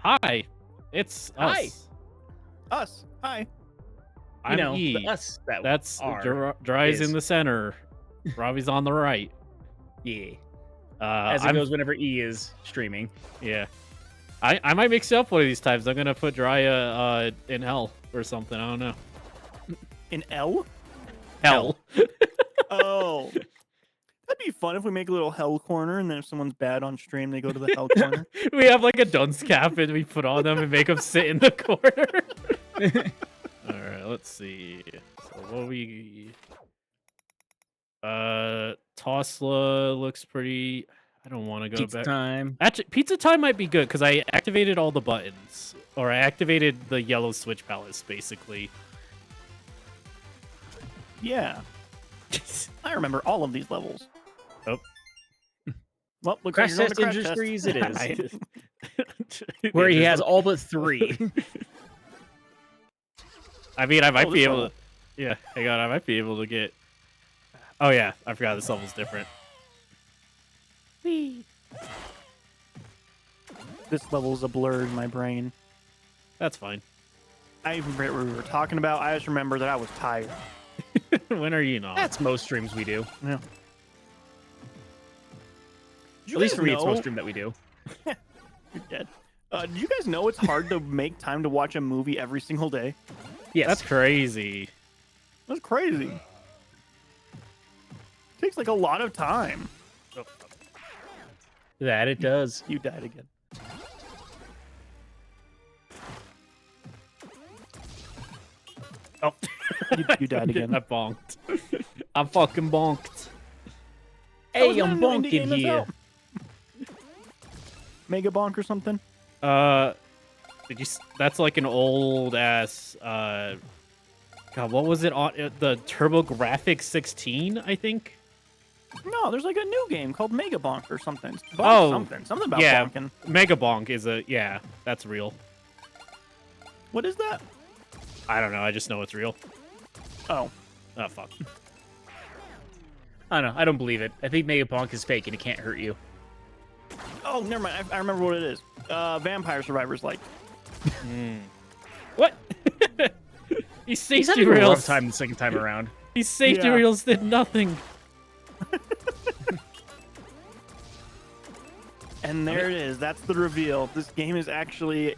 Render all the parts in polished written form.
Hi, it's Hi. us. Us. Hi. I'm E. the us that That's are Dry's is. in the center. Robbie's on the right. Yeah. As it I'm, goes whenever E is streaming. Yeah. I might mix it up one of these times. I'm gonna put Dry in hell or something. I don't know. In L? Hell. Oh. That'd be fun if we make a little hell corner, and then if someone's bad on stream, they go to the hell corner. We have like a dunce cap and we put on them and make them sit in the corner. All right, let's see. So what we Tosla looks pretty. I don't want to go Pizza back. time. Actually, pizza time might be good because I activated all the buttons, or I activated the yellow switch palace basically. Yeah. I remember all of these levels. Oh. Well, looks Crash like you're going Test to Crash Industries Test. it is. Where he has all but 3. I mean, I might Oh, be this able level. to. Yeah, hang on. I might be able to get. Oh yeah, I forgot this level's different. Whee. This level's a blur in my brain. That's fine. I even forget what we were talking about. I just remember that I was tired. When are you not? That's most streams we do. Yeah. Did you At least guys for me, it's know- most stream that we do. You're dead. Do you guys know it's hard to make time to watch a movie every single day? Yes. That's crazy. That's crazy. Takes like a lot of time. That it does. You died again. Oh, You died again. I bonked. I'm fucking bonked. That was Hey, I'm not an indie game bonking that's here. out. Mega Bonk or something? Did you? That's like an old ass. God, what was it on the TurboGrafx 16? I think. No, there's like a new game called Mega Bonk or something. Bonk Oh, something about yeah. bonking. Mega Bonk is that's real. What is that? I don't know. I just know it's real. Oh, Oh fuck. I don't know. I don't believe it. I think Megapunk is fake and it can't hurt you. oh, never mind. I remember what it is. Vampire Survivors, like. What? These He's safety having a rough rails. time the second time around. These safety Yeah. rails did nothing. And there it is. That's the reveal. This game is actually.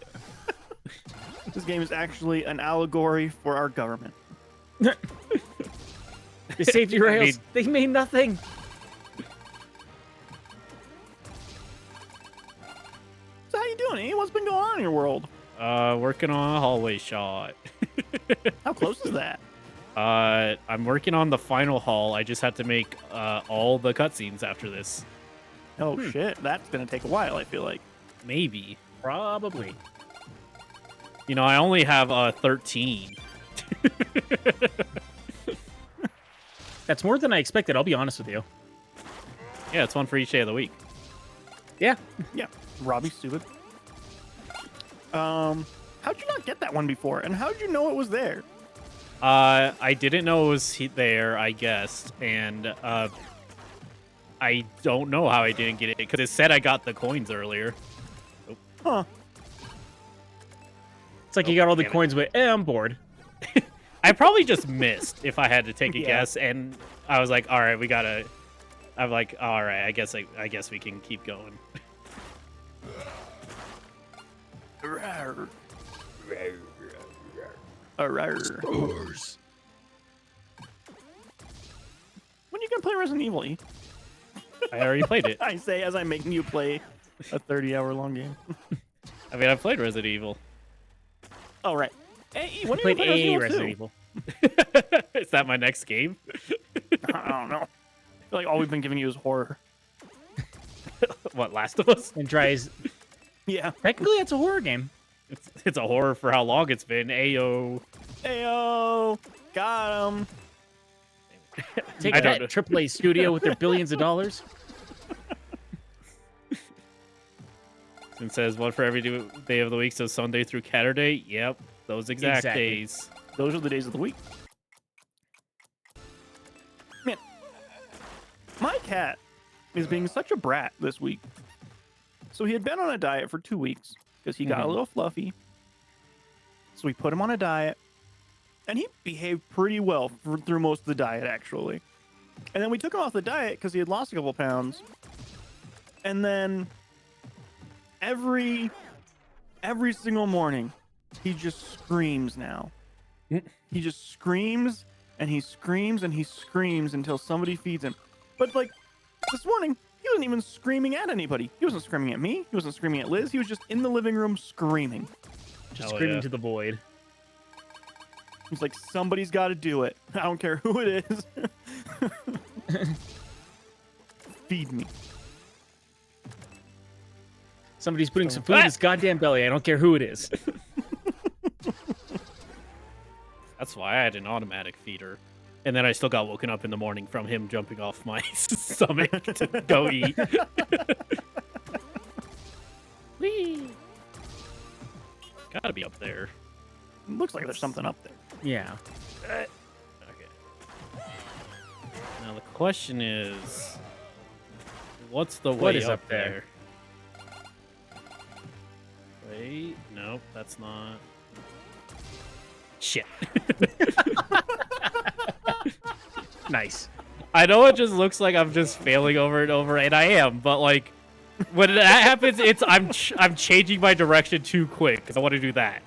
This game is actually an allegory for our government. The safety rails, they mean nothing. So how you doing, E? What's been going on in your world? Working on a hallway shot. How close is that? I'm working on the final hall. I just had to make all the cutscenes after this. Oh shit, that's gonna take a while. I feel like. Maybe. Probably. You know, I only have 13. That's more than I expected, I'll be honest with you. Yeah, it's one for each day of the week. Yeah. Yeah, Robbie's stupid. How'd you not get that one before? And how'd you know it was there? I didn't know it was there, I guessed, and I don't know how I didn't get it because it said I got the coins earlier. Huh. It's like you got all the damn it. coins, but I'm bored. I probably just missed if I had to take a Yeah. guess, and I was like, all right, we gotta. I'm like, all right, I guess we can keep going. Rawr. Rawr. When are you gonna play Resident Evil, E? I already played it. I say as I'm making you play a 30-hour-long game. I mean, I played Resident Evil. Oh, right. Hey, E, when are you Played gonna play a Resident Resident Evil Evil. Is that my next game? 2? I don't know. I feel like all we've been giving you is horror. What, Last of Us? And tries. Yeah. Technically, it's a horror game. It's a horror for how long it's been. Ayo. Ayo, got him. Take I don't that, know. AAA studio with their billions of dollars. It says one for every day of the week, so Sunday through Saturday. Yep, those exact Exactly. days. Those are the days of the week. Man, my cat is being such a brat this week. So he had been on a diet for 2 weeks, because he got a little fluffy. So we put him on a diet, and he behaved pretty well through most of the diet, actually. And then we took him off the diet because he had lost a couple pounds. And then every single morning, he just screams now. He just screams and he screams and he screams until somebody feeds him. But like this morning, he wasn't even screaming at anybody. He wasn't screaming at me. He wasn't screaming at Liz. He was just in the living room screaming. Just screaming to the void. He's like, somebody's got to do it. I don't care who it is. Feed me. Somebody's putting some food in his goddamn belly. I don't care who it is. That's why I had an automatic feeder. And then I still got woken up in the morning from him jumping off my stomach to go eat. Whee! Gotta be up there. Looks like there's something up there. Yeah. Okay. Now the question is, what's the way is up there? Wait, nope, that's not. Shit. Nice. I know it just looks like I'm just failing over and over, and I am, but like when that happens, I'm changing my direction too quick because I want to do that.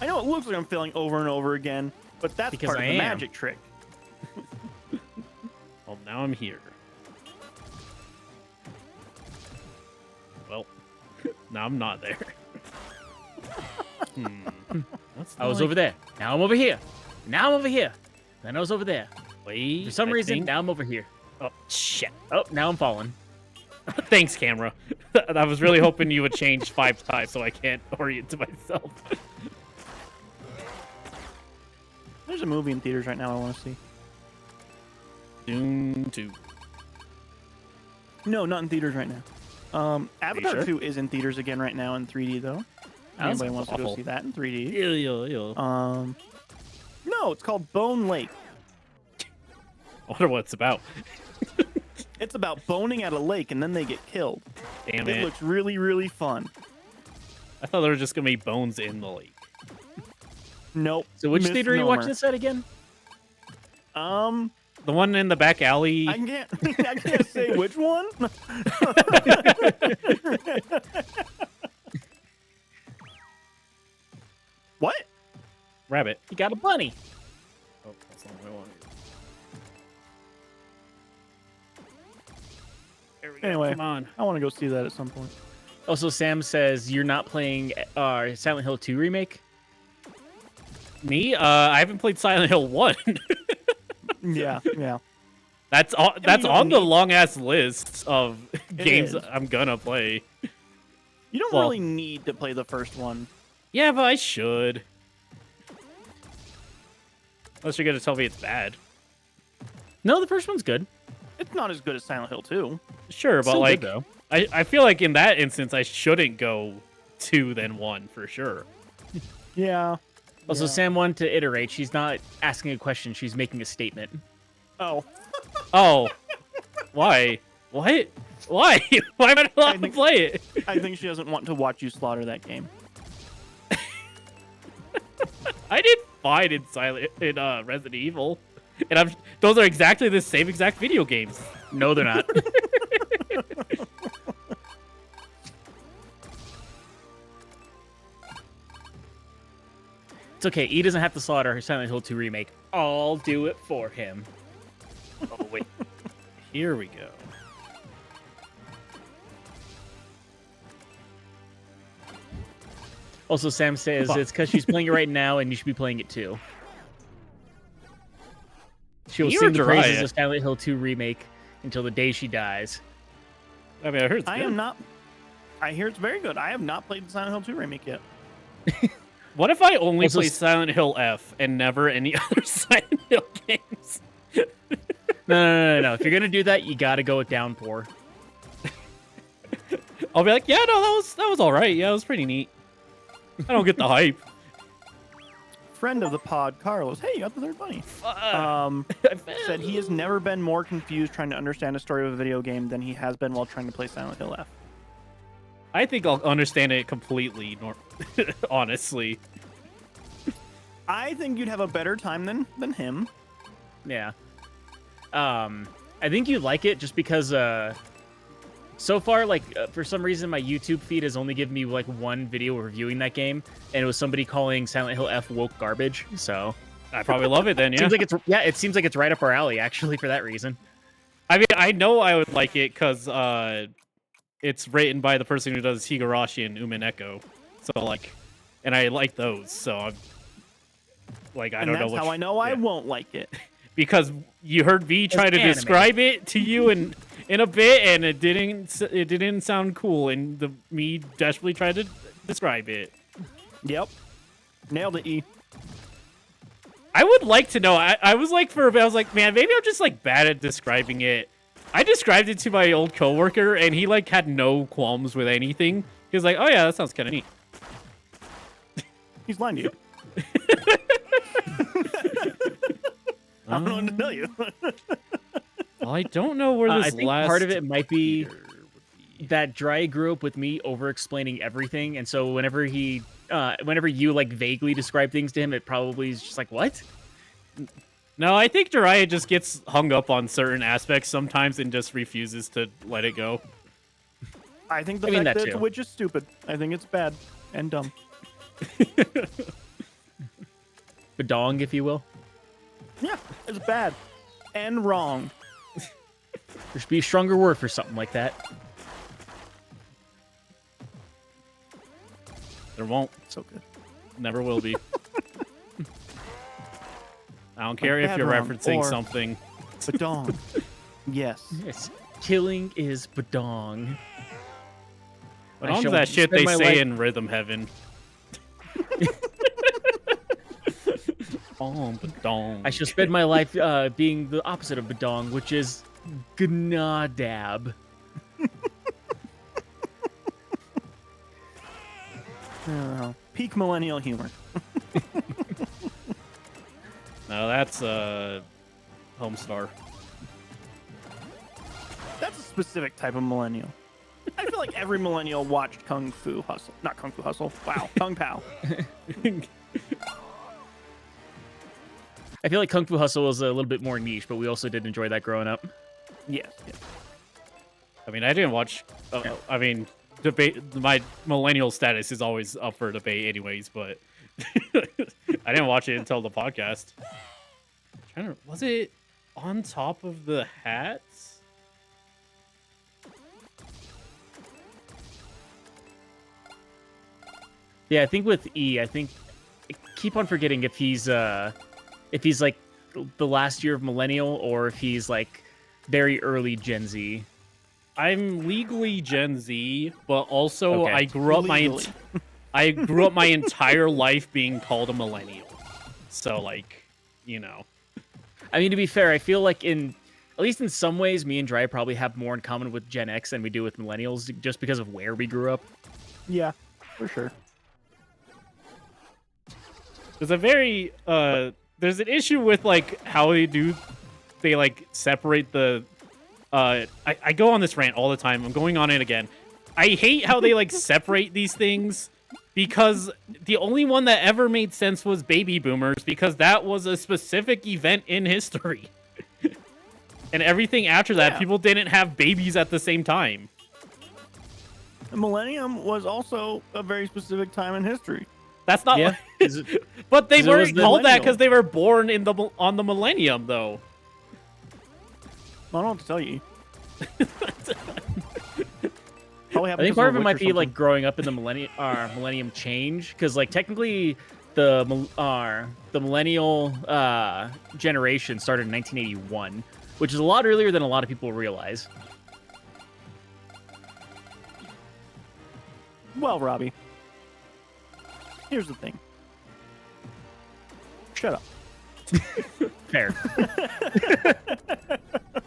I know it looks like I'm failing over and over again, but that's Because part of I the am. magic trick. Well, now I'm here. Well, now I'm not there. That's I was like- over there. Now I'm over here. Now I'm over here. Then I was over there. Wait, For some I reason, think- now I'm over here. Oh shit! Oh, now I'm falling. Thanks, camera. I was really hoping you would change 5 times so I can't orient to myself. There's a movie in theaters right now I want to see. Dune 2. No, not in theaters right now. Avatar sure? 2 is in theaters again right now in 3D though. That Anybody sounds wants to go awful. see that in 3D? Ew, ew, ew. No, it's called Bone Lake. I wonder what it's about. It's about boning at a lake and then they get killed. Damn It it. looks really, really fun. I thought there were just going to be bones in the lake. Nope. So which theater are you watching misnomer. this at again? The one in the back alley. I can't I can't say which one. What? Rabbit. You got a bunny. Oh, that's not what I wanted. There we go. Anyway. Come on. I want to go see that at some point. Also, Sam says you're not playing Silent Hill 2 remake. Me? I haven't played Silent Hill 1. Yeah, yeah. That's on, that's you on don't the need- long ass list of games is. I'm gonna play. You don't Well- really need to play the first one. Yeah, but I should. Unless you're gonna tell me it's bad. No, the first one's good. It's not as good as Silent Hill 2. Sure, but Still like, good, though. I feel like in that instance, I shouldn't go 2 then 1 for sure. Yeah. Also, Yeah. Sam wanted to iterate. She's not asking a question. She's making a statement. Oh. Oh, why? What? Why? Why am I not allowed to think- play it? I think she doesn't want to watch you slaughter that game. I did fine in Resident Evil, and those are exactly the same exact video games. No, they're not. It's okay. E doesn't have to slaughter her Silent Hill 2 remake. I'll do it for him. Oh wait, here we go. Also, Sam says Fuck. it's because she's playing it right now, and you should be playing it too. She will You're sing the praises Jiraiya. of Silent Hill 2 remake until the day she dies. I mean, I heard it's I good. am not. I hear it's very good. I have not played the Silent Hill 2 remake yet. What if I only Also play Silent Hill F and never any other Silent Hill games? No. If you're gonna do that, you gotta go with Downpour. I'll be like, yeah, no, that was all right. Yeah, it was pretty neat. I don't get the hype. friend of the pod, Carlos, hey, you got the third bunny. I Said he has never been more confused trying to understand a story of a video game than he has been while trying to play Silent Hill F. I think I'll understand it completely, honestly. I think you'd have a better time than him. Yeah. I think you like it just because so far, like, for some reason, my YouTube feed has only given me like one video reviewing that game, and it was somebody calling Silent Hill F woke garbage. So I probably love it then. Yeah. It seems like it's right up our alley actually for that reason. I mean, I know I would like it because it's written by the person who does Higurashi and Umineko. So like, and I like those. So I'm like, I don't know. That's how I know I won't like it. Because you heard V try to describe it to you in a bit, and it didn't sound cool, and me desperately tried to describe it. Yep, nailed it. E. I would like to know. I was like for a bit, I was like, man, maybe I'm just like bad at describing it. I described it to my old coworker, and he like had no qualms with anything. He was like, oh yeah, that sounds kind of neat. He's lying to you. I don't know what to tell you. Well, I don't know where this I think last part of it might be that Dry grew up with me over-explaining everything, and so whenever you like vaguely describe things to him, it probably is just like, what? No, I think Jiraiya just gets hung up on certain aspects sometimes and just refuses to let it go. I think fact that it's Witch is stupid. I think it's bad and dumb. Badong, if you will. Yeah, it's bad and wrong. There should be a stronger word for something like that. There won't. So good. Never will be. I don't care if you're referencing something. Badong. Yes. Yes. Killing is badong. Badong's that shit they say in Rhythm Heaven. Oh, badong. I shall spend my life being the opposite of badong, which is gnadab. Peak millennial humor. No, that's Homestar. That's a specific type of millennial. I feel like every millennial watched Kung Fu Hustle. Not Kung Fu Hustle. Wow. Kung Pao. I feel like Kung Fu Hustle was a little bit more niche, but we also did enjoy that growing up. Yes. Yes. I mean, I didn't watch. I mean, debate. My millennial status is always up for debate, anyways. But I didn't watch it until the podcast. Was it on top of the hats? Yeah, I think with E, I keep on forgetting if he's like the last year of millennial or if he's like very early Gen Z. I'm legally Gen Z, but also Okay. I grew up my entire life being called a millennial. So like, you know. I mean, to be fair, I feel like at least in some ways, me and Dry probably have more in common with Gen X than we do with millennials, just because of where we grew up. Yeah, for sure. There's an issue with like how they like separate the I go on this rant all the time. I'm going on it again. I hate how they like separate these things because the only one that ever made sense was baby boomers because that was a specific event in history. And everything after that, people didn't have babies at the same time. The millennium was also a very specific time in history. That's not but they weren't called that because they were born on the millennium though. I don't know what to tell you. I think part of it might be like growing up in the millennium change, because like technically the millennial generation started in 1981, which is a lot earlier than a lot of people realize. Well, Robbie, here's the thing. Shut up. Fair.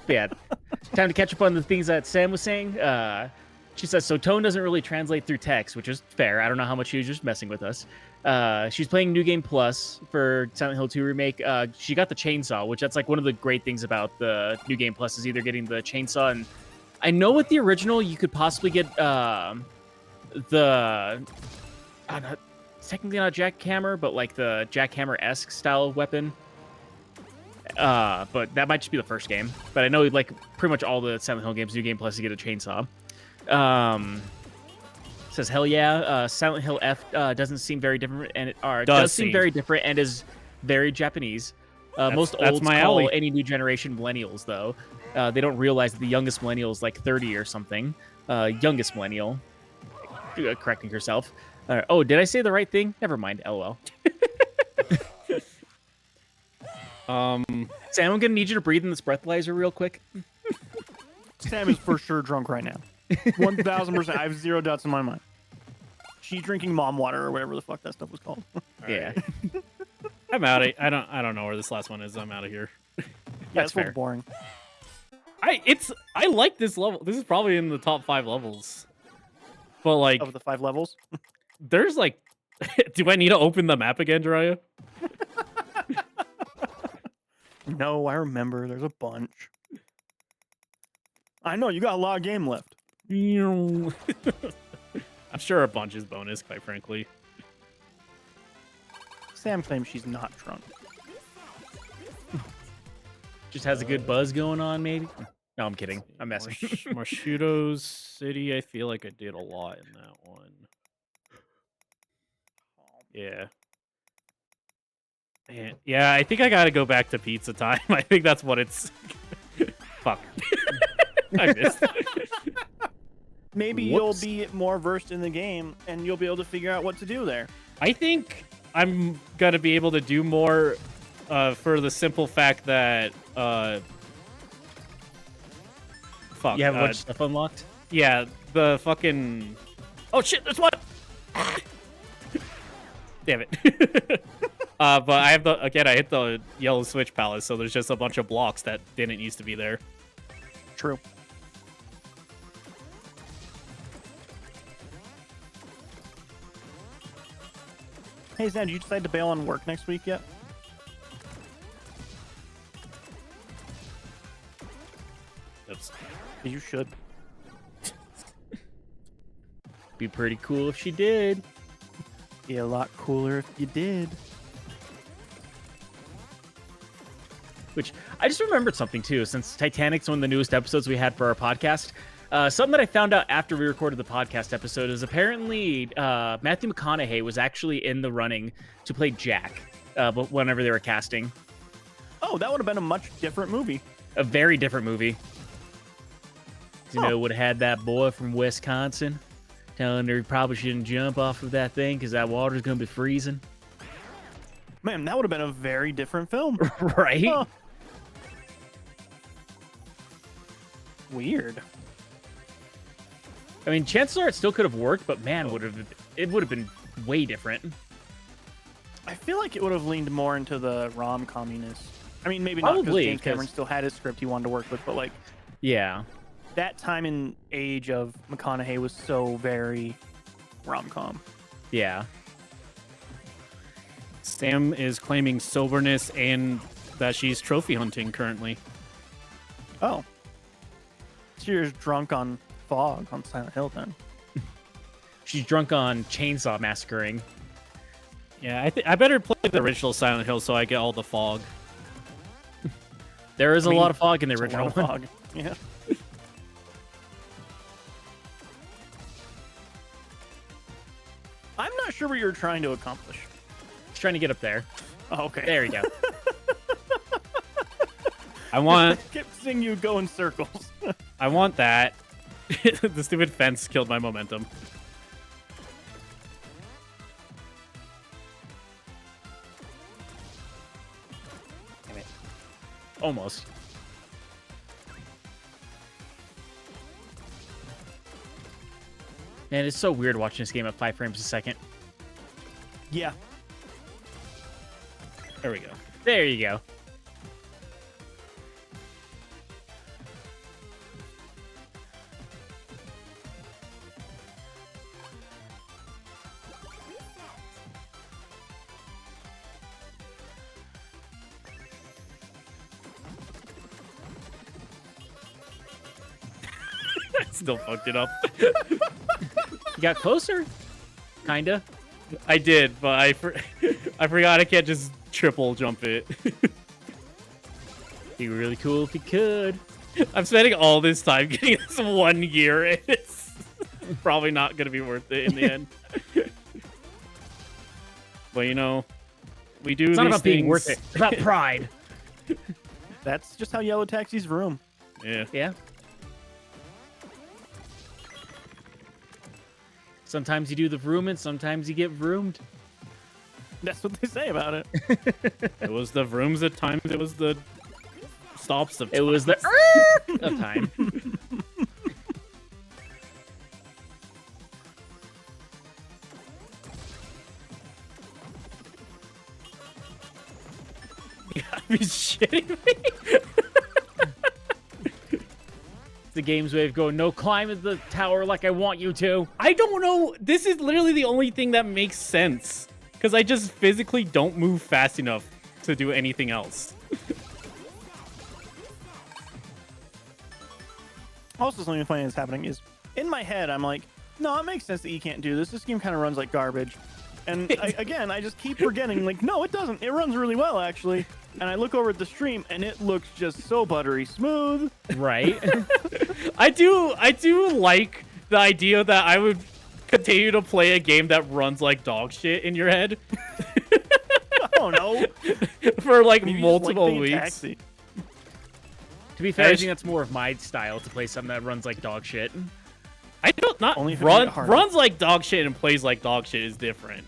Yeah. Time to catch up on the things that Sam was saying. She says, so tone doesn't really translate through text, which is fair. I don't know how much she was just messing with us. She's playing New Game Plus for Silent Hill 2 Remake. She got the chainsaw, which that's like one of the great things about the New Game Plus is either getting the chainsaw, and I know with the original you could possibly get it's technically not a jackhammer, but like the jackhammer-esque style weapon. But that might just be the first game. But I know like pretty much all the Silent Hill games, New Game Plus, you get a chainsaw. Says hell yeah. Silent Hill F doesn't seem very different, and it does seem very different and is very Japanese. Most olds call any new generation millennials, though. They don't realize that the youngest millennial is like 30 or something. Youngest millennial. Correcting herself. Oh, did I say the right thing? Never mind. LOL. Sam, I'm gonna need you to breathe in this breathalyzer real quick. Sam is for sure drunk right now. 1000%. I have zero doubts in my mind. She's drinking mom water or whatever the fuck that stuff was called. Yeah. I'm out. I don't know where this last one is. I'm out of here. That's fair. Boring. I like this level. This is probably in the top 5 levels. But like of the 5 levels, there's like, do I need to open the map again, Jiraiya? No, I remember. There's a bunch. I know you got a lot of game left. I'm sure a bunch is bonus, quite frankly. Sam claims she's not drunk. Just has a good buzz going on, maybe. No, I'm kidding. I'm messing. Marshuto's City. I feel like I did a lot in that one. Yeah. Man, yeah, I think I gotta go back to Pizza Time. I think that's what it's. Fuck. I missed it. Maybe you'll be more versed in the game and you'll be able to figure out what to do there. I think I'm gonna be able to do more for the simple fact that fuck. You have a bunch of stuff unlocked? Yeah, the fucking. Oh shit! There's one. Damn it. But I have I hit the yellow switch palace, so there's just a bunch of blocks that didn't used to be there. True. Hey, Zan, did you decide to bail on work next week yet? Oops. You should. Be pretty cool if she did. Be a lot cooler if you did. Which, I just remembered something, too, since Titanic's one of the newest episodes we had for our podcast. Something that I found out after we recorded the podcast episode is apparently Matthew McConaughey was actually in the running to play Jack whenever they were casting. Oh, that would have been a much different movie. A very different movie. You know, would have had that boy from Wisconsin telling her he probably shouldn't jump off of that thing because that water's going to be freezing. Man, that would have been a very different film. Right? Huh. Weird. I mean, chances are it still could have worked, but man, it would have been way different. I feel like it would have leaned more into the rom-communess. I mean, maybe Probably, not because James Cameron still had his script he wanted to work with, but like, yeah, that time and age of McConaughey was so very rom-com. Yeah. Sam is claiming soberness and that she's trophy hunting currently. Oh. So you're just drunk on fog on Silent Hill then. She's drunk on chainsaw massacring. Yeah, I better play the original Silent Hill so I get all the fog. There is a lot of fog in the original one. Fog. Yeah. I'm not sure what you're trying to accomplish. Just trying to get up there. Oh, okay. There you go. I want. I kept seeing you go in circles. I want that. The stupid fence killed my momentum. Damn it. Almost. Man, it's so weird watching this game at 5 frames a second. Yeah. There we go. There you go. Still fucked it up. You got closer, kinda. I did, but I forgot I can't just triple jump it. Be really cool if you could. I'm spending all this time getting this 1 year, and it's probably not gonna be worth it in the end. But you know, we do. It's not these about being worth it. It's about pride. That's just how yellow taxis vroom. Yeah. Yeah. Sometimes you do the vroom and sometimes you get vroomed. That's what they say about it. It was the vrooms at times. It was the stops of times. It was the of time. You gotta be shitting me. The game's way of going, no, climb at the tower like I want you to. I don't know. This is literally the only thing that makes sense. Because I just physically don't move fast enough to do anything else. Also, something funny that's happening is, in my head, I'm like, no, it makes sense that you can't do this. This game kind of runs like garbage. And again, I just keep forgetting, like, no, it doesn't. It runs really well, actually. And I look over at the stream, and it looks just so buttery smooth. Right? I do like the idea that I would continue to play a game that runs like dog shit in your head. Oh, no. For like You just multiple being weeks. Taxi. To be fair, I think that's more of my style to play something that runs like dog shit. I don't not Only if it made it harder. runs like dog shit and plays like dog shit is different.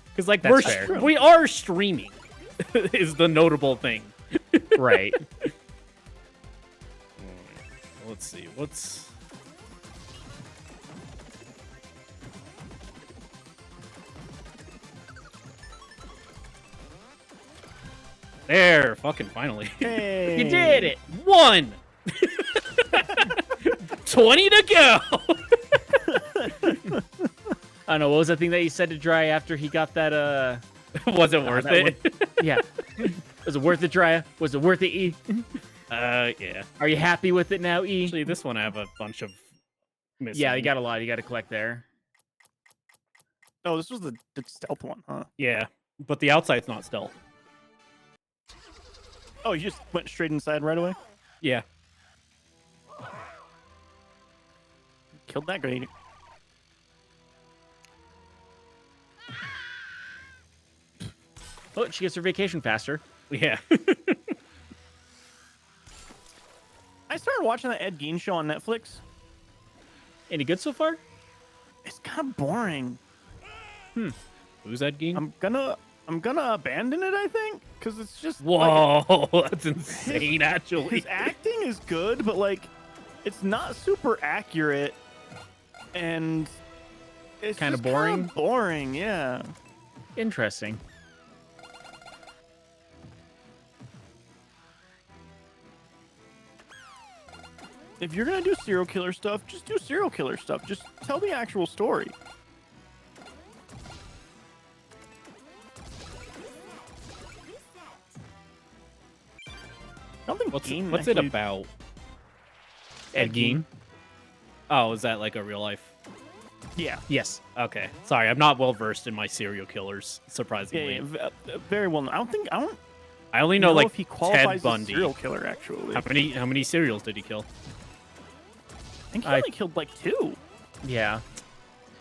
Because like That's fair. we are streaming is the notable thing. Right. Let's see what's. There, fucking finally. Hey. You did it. 1. 20 to go. I don't know, what was that thing that you said to Dry after he got that, Wasn't worth that it. Yeah. Was it worth it, Dry? Was it worth it, E? Yeah. Are you happy with it now, E? Actually, this one I have a bunch of missing. Yeah, you got a lot you got to collect there. Oh, this was the stealth one, huh? Yeah, but the outside's not stealth. Oh, you just went straight inside right away? Yeah. Killed that guy. Oh, she gets her vacation faster. Yeah. I started watching that Ed Gein show on Netflix. Any good so far? It's kind of boring. Who's that game? I'm gonna abandon it, I think, because it's just Whoa, that's insane, actually. his acting is good, but like it's not super accurate, and it's Kinda just boring? Kinda boring, yeah. Interesting. If you're gonna do serial killer stuff, just do serial killer stuff. Just tell the actual story. I don't think What's Gein it actually- about? Ed Gein? Oh, is that like a real life? Yeah. Yes. Okay, sorry, I'm not well versed in my serial killers. Yeah, Surprisingly, very well known. I don't I only know know like if he qualifies Ted as a Bundy. serial killer. Actually, How many serials did he kill? I think he I- only killed like 2. Yeah.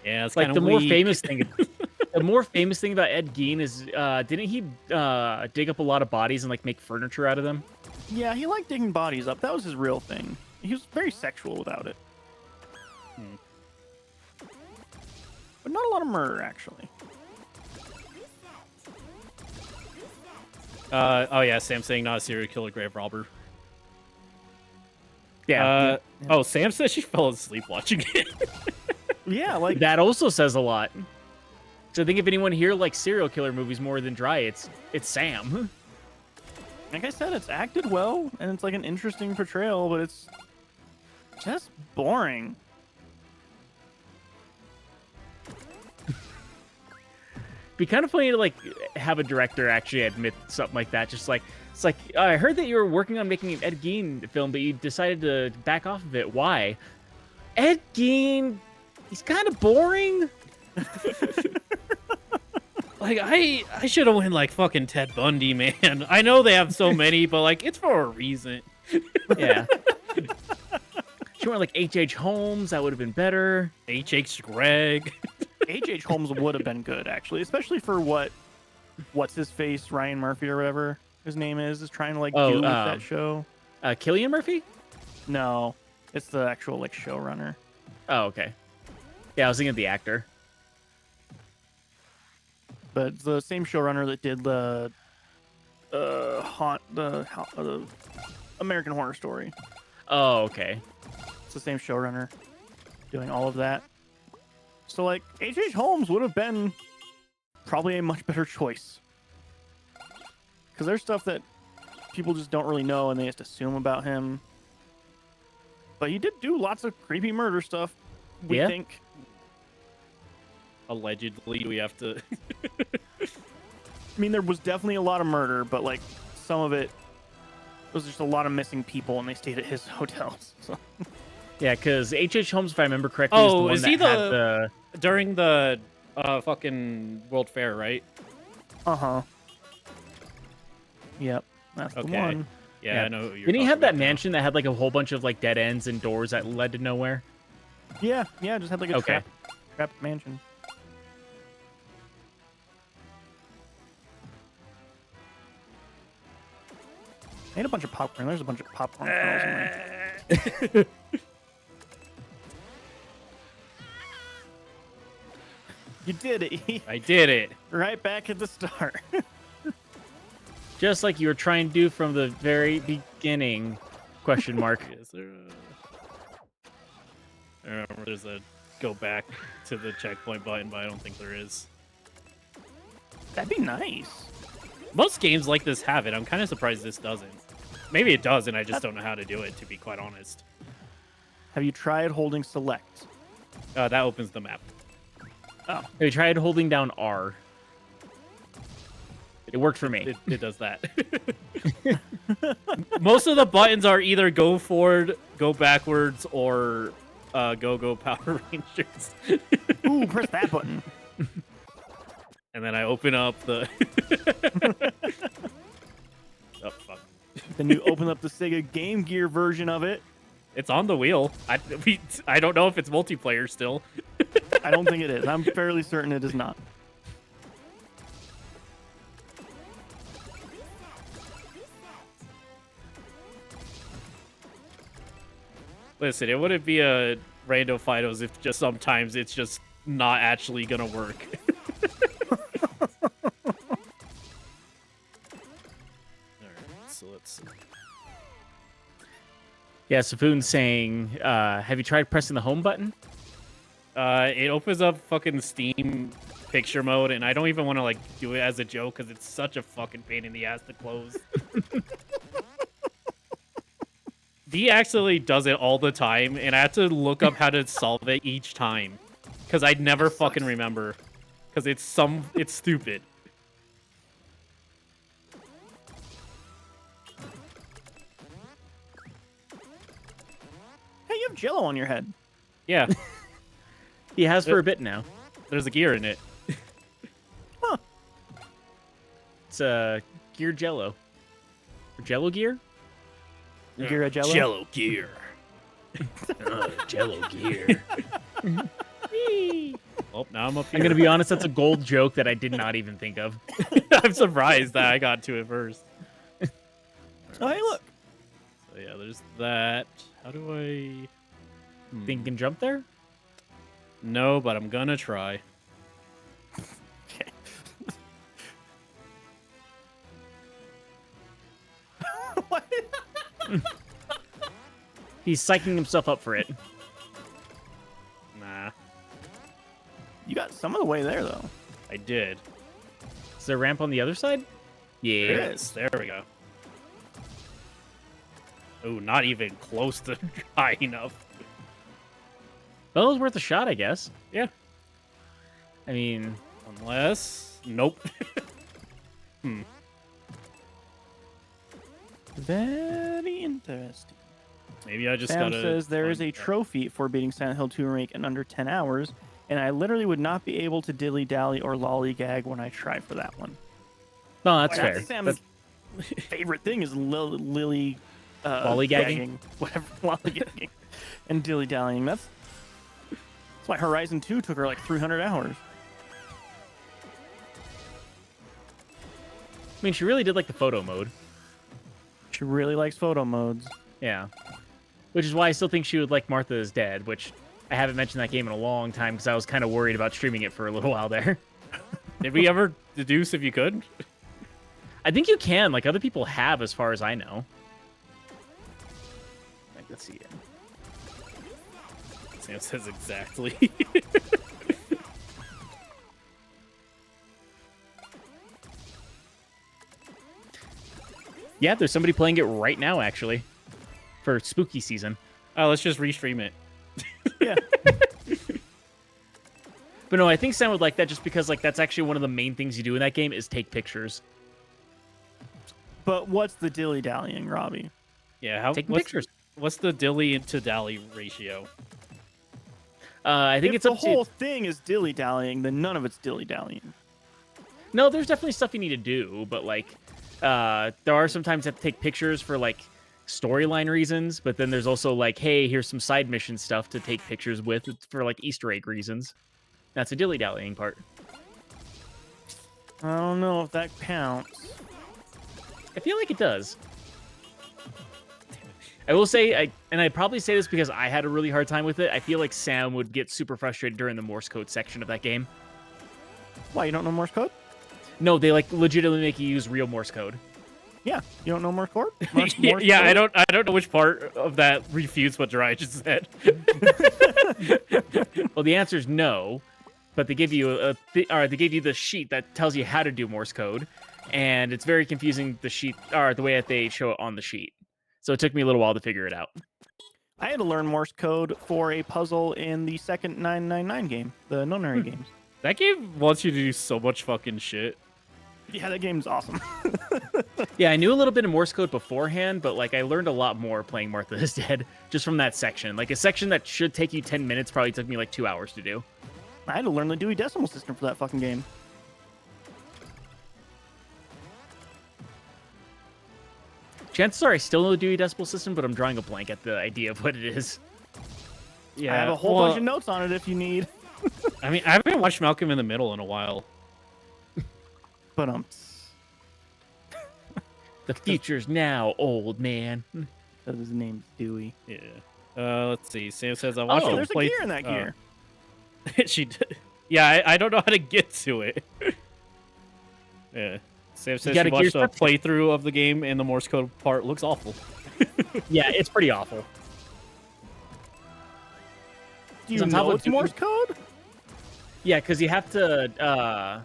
Yeah, it's Like kind the of more famous thing the more famous thing about Ed Gein is didn't he dig up a lot of bodies and like make furniture out of them? Yeah, he liked digging bodies up. That was his real thing. He was very sexual without it. But not a lot of murder, actually. Oh yeah, Sam saying not a serial killer, grave robber. Yeah. Oh, Sam says she fell asleep watching it. Yeah, like That also says a lot. So I think if anyone here likes serial killer movies more than Dry, it's Sam. like I said, it's acted well, and it's like an interesting portrayal, but it's just boring. Be kind of funny to like have a director actually admit something like that. Just like it's like I heard that you were working on making an Ed Gein film, but you decided to back off of it. Why? Ed Gein, he's kind of boring. Like, I should have went like fucking Ted Bundy, man. I know they have so many, but like, it's for a reason. Yeah. She went like H.H. Holmes. That would have been better. H.H. Greg. H.H. Holmes would have been good, actually, especially for what's his face, Ryan Murphy or whatever his name is trying to like do with that show. Cillian Murphy? No, it's the actual like showrunner. Oh, okay. Yeah, I was thinking of the actor. But it's the same showrunner that did the American Horror Story. Oh, okay. It's the same showrunner doing all of that. So like H.H. Holmes would have been probably a much better choice. Because there's stuff that people just don't really know and they just assume about him. But he did do lots of creepy murder stuff, we think. Allegedly, we have to... I mean, there was definitely a lot of murder, but like some of it was just a lot of missing people and they stayed at his hotels. So. Yeah, because H.H. Holmes, if I remember correctly, is the one that had the... During the fucking World Fair, right? Uh-huh. Yep, that's the one. Yeah, I know who you're Didn't he have that now. mansion that had like a whole bunch of like dead ends and doors that led to nowhere? Yeah, just had like a trapped mansion. I ate a bunch of popcorn. There's a bunch of popcorn kernels in there. You did it. I did it. Right back at the start. Just like you were trying to do from the very beginning, question mark. Is there I remember there's a go back to the checkpoint button, but I don't think there is. That'd be nice. Most games like this have it. I'm kind of surprised this doesn't. Maybe it does, and I just don't know how to do it, to be quite honest. Have you tried holding select? That opens the map. Oh. Have you tried holding down R? It worked for me. It does that. Most of the buttons are either go forward, go backwards, or go Power Rangers. Ooh, press that button. And then I open up the... Oh, fuck. Then you open up the Sega Game Gear version of it. It's on the wheel. I don't know if it's multiplayer still. I don't think it is. I'm fairly certain it is not. Listen, it wouldn't be a Rando Fidos if just sometimes it's just not actually gonna work. Alright, so let's see. Yeah, Safoon's saying, have you tried pressing the home button? It opens up fucking Steam picture mode, and I don't even want to like do it as a joke because it's such a fucking pain in the ass to close. D actually does it all the time, and I have to look up how to solve it each time because I'd never fucking remember because it's stupid. Hey, you have Jello on your head. Yeah, He has for a bit now. there's a gear in it. Huh. It's gear Jello. Or Jello gear? Gear a Jello? Jello gear. Jello gear. Oh, now I'm up here. I'm gonna be honest, that's a gold joke that I did not even think of. I'm surprised that I got to it first. Oh, hey, look. So yeah, there's that. How do I... Think you can jump there? No, but I'm gonna try. Okay. What? He's psyching himself up for it. Nah, You got some of the way there, though. I did. Is there a ramp on the other side? Yeah. There is. There we go. Oh, not even close to high enough. Well, it was worth a shot, I guess. Yeah. I mean, Unless... Nope. Hmm. Very interesting. Maybe I just Sam gotta. says there is find a that. trophy for beating Silent Hill 2 Remake in under 10 hours, and I literally would not be able to dilly-dally or lollygag when I try for that one. No, that's fair. Sam's favorite thing is lily Lollygagging? gagging, whatever, lollygagging and dilly-dallying. That's why Horizon 2 took her like 300 hours. I mean, she really did like the photo mode. She really likes photo modes. Yeah. Which is why I still think she would like Martha is Dead, which I haven't mentioned that game in a long time because I was kind of worried about streaming it for a little while there. Did we ever deduce if you could? I think you can, like other people have, as far as I know. Like, let's see it. Sam says exactly. Yeah, there's somebody playing it right now, actually, for spooky season. Oh, let's just restream it. Yeah. But no, I think Sam would like that just because like that's actually one of the main things you do in that game is take pictures. But what's the dilly-dallying, Robbie? Yeah, how Taking what's, pictures. What's the dilly to dally ratio? I think If it's the up whole to... thing is dilly-dallying, then none of it's dilly-dallying. No, there's definitely stuff you need to do, but like there are sometimes you have to take pictures for like storyline reasons, but then there's also like, hey, here's some side mission stuff to take pictures with for like Easter egg reasons. That's a dilly-dallying part. I don't know if that counts. I feel like it does. I will say, and I'd probably say this because I had a really hard time with it, I feel like Sam would get super frustrated during the Morse code section of that game. Why, you don't know Morse code? No, they like legitimately make you use real Morse code. Yeah, you don't know Morse code? Yeah, I don't know which part of that refutes what Jiraiya just said. Well, the answer is no, but they give you they gave you the sheet that tells you how to do Morse code, and it's very confusing the sheet or the way that they show it on the sheet. So it took me a little while to figure it out. I had to learn Morse code for a puzzle in the second 999 game, the Nonary games. That game wants you to do so much fucking shit. Yeah, that game's awesome. Yeah, I knew a little bit of Morse code beforehand, but like I learned a lot more playing Martha is Dead just from that section. Like a section that should take you 10 minutes probably took me like 2 hours to do. I had to learn the Dewey Decimal System for that fucking game. Chances are I still know the Dewey Decimal System, but I'm drawing a blank at the idea of what it is. Yeah, I have a whole bunch of notes on it if you need. I mean, I haven't watched Malcolm in the Middle in a while. But The future's now, old man. his name's Dewey. Yeah. Let's see. Sam says I watched Oh, him there's a play. gear in that gear. She did. Yeah, I don't know how to get to it. Yeah. Sam says got she a gear watched a stuff? playthrough of the game and the Morse code part looks awful. Yeah, it's pretty awful. Do you on top know of it's Dewey- Morse code? Yeah, because you have to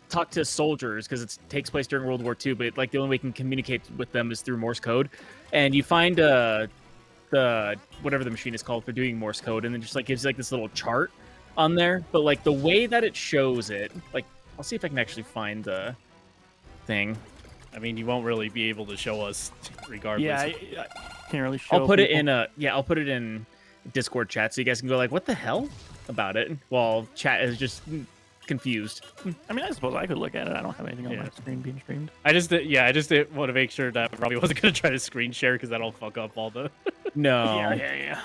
talk to soldiers because it takes place during World War II, but like the only way you can communicate with them is through Morse code. And you find the whatever the machine is called for doing Morse code, and then just like gives you like this little chart on there. But like the way that it shows it, like I'll see if I can actually find the thing. I mean, you won't really be able to show us regardless. Yeah, I can't really show I'll put it people. I'll put it in Discord chat so you guys can go like, what the hell about it? While chat is just confused. I mean, I suppose I could look at it. I don't have anything on Yeah. my screen being streamed. I just didn't want to make sure that Robbie wasn't going to try to screen share because that'll fuck up all the... No. Yeah.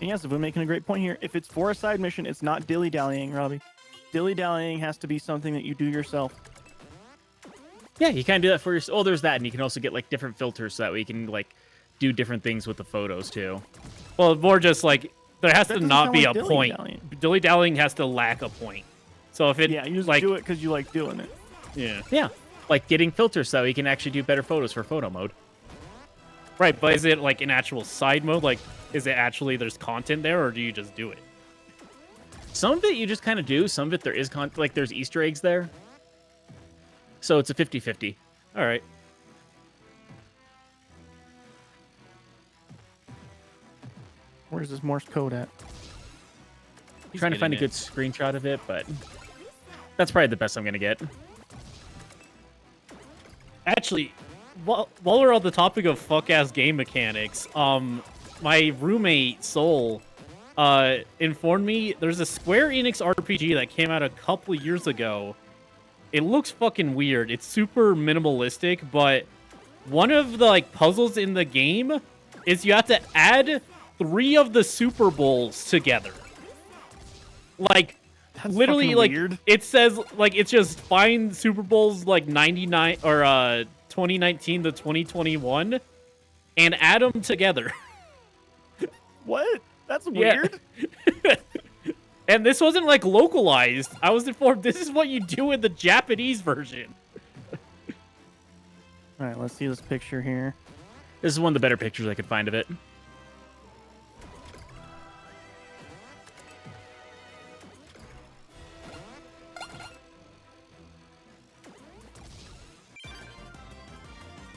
And yes, we're making a great point here. If it's for a side mission, it's not dilly-dallying, Robbie. Dilly-dallying has to be something that you do yourself. Yeah, you kind of do that for yourself. Oh, there's that, and you can also get like different filters so that way you can like do different things with the photos too. Well, more just like, there has That to doesn't not sound be like a point. dilly-dallying. Dilly-dallying has to lack a point. So if it, Yeah, you just like, do it because you like doing it. yeah. Yeah, like getting filters so you can actually do better photos for photo mode. Right, but is it like an actual side mode? Like, is it actually there's content there, or do you just do it? Some of it you just kind of do. Some of it there is like there's Easter eggs there. So it's a 50-50. All right. Where's this Morse code at? Trying to find a good screenshot of it, but that's probably the best I'm gonna get. Actually, while we're on the topic of fuck-ass game mechanics, my roommate, Soul, informed me there's a Square Enix RPG that came out a couple years ago. It looks fucking weird. It's super minimalistic, but one of the like puzzles in the game is you have to add 3 of the Super Bowls together. Like, That's literally, like, weird. it says, like, it's just find Super Bowls, like, 99, or, 2019 to 2021, and add them together. What? That's weird. Yeah. And this wasn't, like, localized. I was informed this is what you do in the Japanese version. All right, let's see this picture here. This is one of the better pictures I could find of it.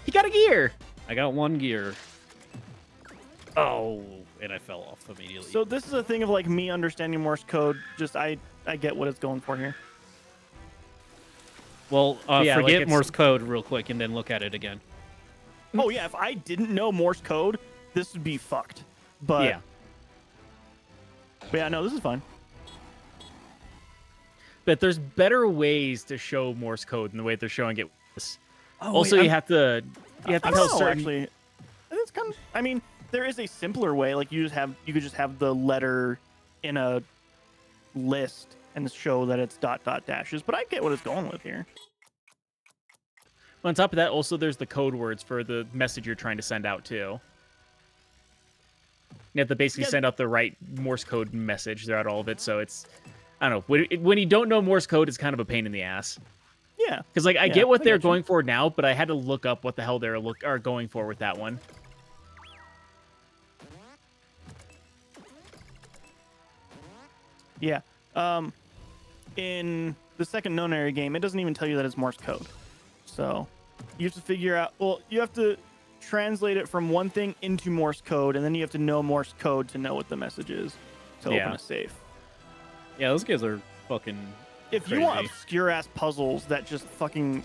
He got a gear. I got 1 gear. Oh, and I fell off immediately. So this is a thing of like me understanding Morse code. Just I get what it's going for here. Well, yeah, forget like Morse code real quick and then look at it again. Oh yeah, if I didn't know Morse code, this would be fucked. But Yeah. But yeah, no, this is fine. But there's better ways to show Morse code than the way they're showing it. Oh, Also, wait, you have to I tell don't know, certain. actually. It's kind of, I mean, there is a simpler way. Like you could just have the letter in a list and show that it's ... dashes. But I get what it's going with here. On top of that, also there's the code words for the message you're trying to send out too. You have to basically send out the right Morse code message throughout all of it. So it's, I don't know. When you don't know Morse code, it's kind of a pain in the ass. Yeah. Because like I get what they're going for now, but I had to look up what the hell they're going for with that one. Yeah. In the second Nonary game, it doesn't even tell you that it's Morse code. So you have to figure out. Well, you have to translate it from one thing into Morse code, and then you have to know Morse code to know what the message is to open a safe. Yeah, those guys are fucking If crazy. you want obscure ass puzzles that just fucking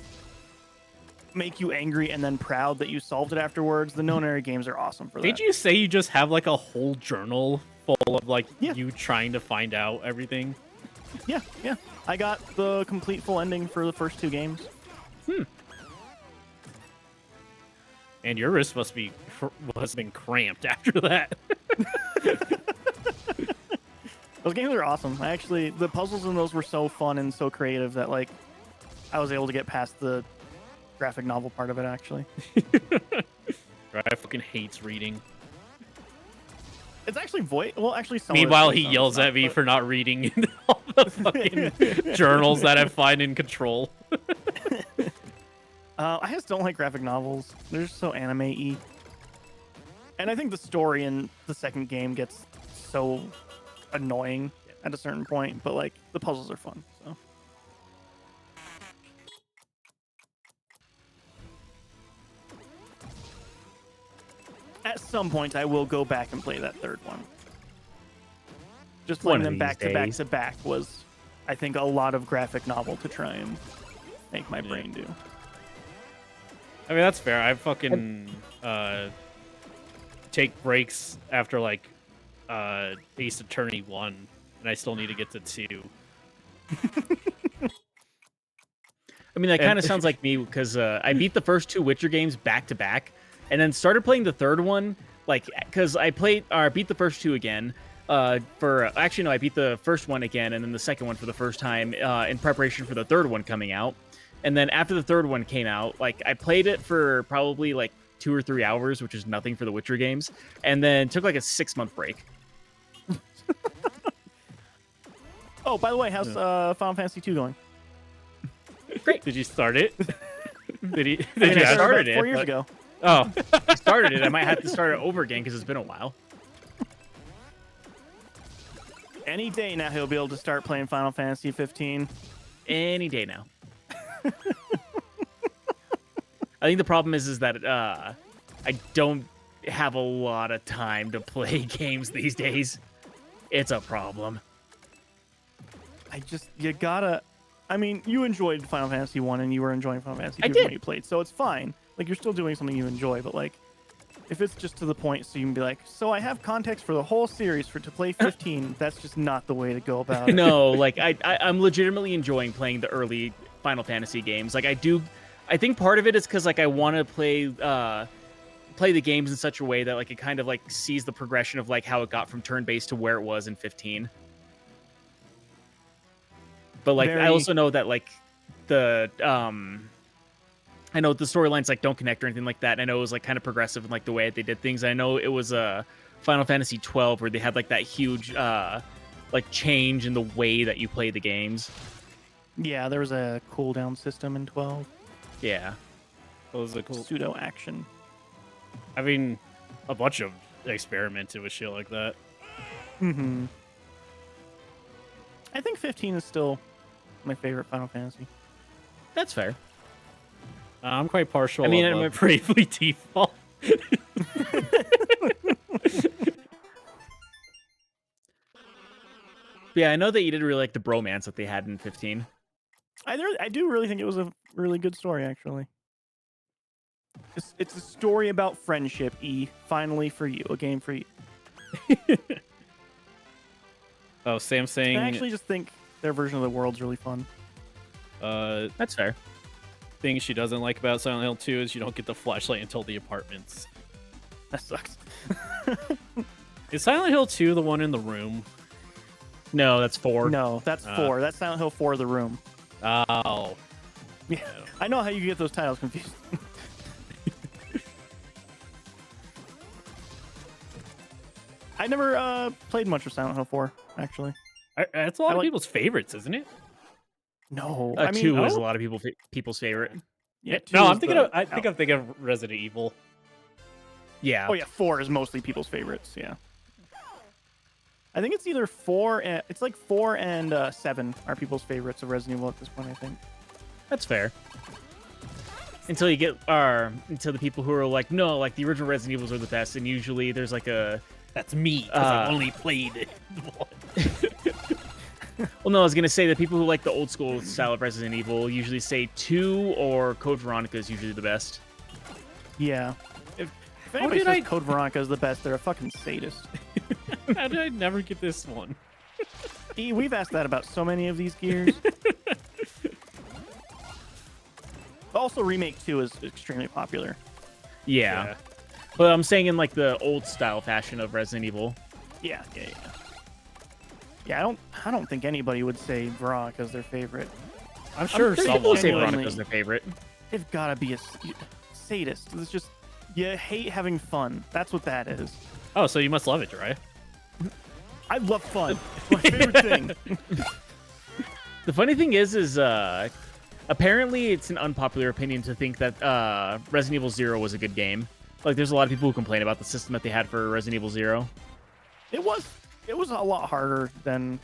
make you angry and then proud that you solved it afterwards, the Nonary games are awesome for that. Did you say you just have like a whole journal full of like Yeah. you trying to find out everything? Yeah, yeah. I got the complete full ending for the first 2 games. And your wrist must have been cramped after that. Those games are awesome. The puzzles in those were so fun and so creative that like I was able to get past the graphic novel part of it actually. I fucking hates reading. It's actually some Meanwhile, of it, he some yells stuff, at me but- for not reading all the fucking journals that I find in Control. I just don't like graphic novels. They're just so anime-y. And I think the story in the second game gets so annoying at a certain point, but like the puzzles are fun. So at some point I will go back and play that third one. Just playing One of them these back to back days. to back was, I think, a lot of graphic novel to try and make my brain do. I mean, that's fair. I fucking take breaks after like Ace Attorney 1, and I still need to get to 2. I mean, that kind of sounds like me because I beat the first 2 Witcher games back to back, and then started playing the third one. Like, because I beat the first 2 again. I beat the first one again, and then the second one for the first time in preparation for the third one coming out. And then after the third one came out, like I played it for probably like 2 or 3 hours, which is nothing for the Witcher games, and then took like a 6-month break. Oh, by the way, how's Final Fantasy 2 going? Great. Did you start it? Did you? I started about it, 4 years but- ago. Oh, I started it. I might have to start it over again because it's been a while. Any day now he'll be able to start playing Final Fantasy 15. Any day now. I think the problem is that I don't have a lot of time to play games these days. It's a problem. You gotta. I mean, you enjoyed Final Fantasy 1 and you were enjoying Final Fantasy 2 I did. when you played, so it's fine. Like, you're still doing something you enjoy, but like, if it's just to the point so you can be like, so I have context for the whole series to play 15, that's just not the way to go about it. No, like I'm legitimately enjoying playing the early Final Fantasy games. Like I think part of it is because like I want to play the games in such a way that like it kind of like sees the progression of like how it got from turn-based to where it was in 15. But like I also know that like the I know the storylines like don't connect or anything like that. And I know it was like kind of progressive in like the way they did things. I know it was Final Fantasy 12 where they had like that huge like change in the way that you play the games. Yeah, there was a cooldown system in 12. Yeah. That was a cool pseudo action. I mean, a bunch of experimented with shit like that. Mm-hmm. I think 15 is still my favorite Final Fantasy. That's fair. I'm quite partial. I mean, of, Bravely Default. Yeah, I know that you did really like the bromance that they had in 15. I do really think it was a really good story, actually. It's a story about friendship, E. Finally for you. A game for you. Oh, Sam saying... I actually just think their version of the world's really fun. That's fair. Thing she doesn't like about Silent Hill 2 is you don't get the flashlight until the apartments. That sucks. Is Silent Hill 2 the one in the room? No, that's 4. No, that's 4. That's Silent Hill 4, The Room. Oh. Yeah, I know how you get those titles confused. I never played much of Silent Hill 4, actually. That's a lot of people's favorites, isn't it? No, I mean, 2 is a lot of people's favorite. Yeah, no, I'm thinking of. I think I'm thinking of Resident Evil. Yeah. Oh yeah, 4 is mostly people's favorites. Yeah. I think it's either 4 and it's like 4 and 7 are people's favorites of Resident Evil at this point. I think. That's fair. Until you get until the people who are like, no, like the original Resident Evils are the best, and usually there's like a. That's me, because I've only played one. Well, no, I was gonna say that people who like the old school style of Resident Evil usually say 2 or Code Veronica is usually the best. Yeah. If anybody says Code Veronica is the best, they're a fucking sadist. How did I never get this one? We've asked that about so many of these gears. Also, Remake 2 is extremely popular. Yeah. But I'm saying in like the old style fashion of Resident Evil. Yeah. Yeah, I don't think anybody would say Veronica is their favorite. I'm sure some will say Veronica is their favorite. They've got to be a sadist. It's just you hate having fun. That's what that is. Oh, so you must love it, right? I love fun. It's my favorite thing. The funny thing is apparently it's an unpopular opinion to think that Resident Evil 0 was a good game. Like, there's a lot of people who complain about the system that they had for Resident Evil 0. It was a lot harder than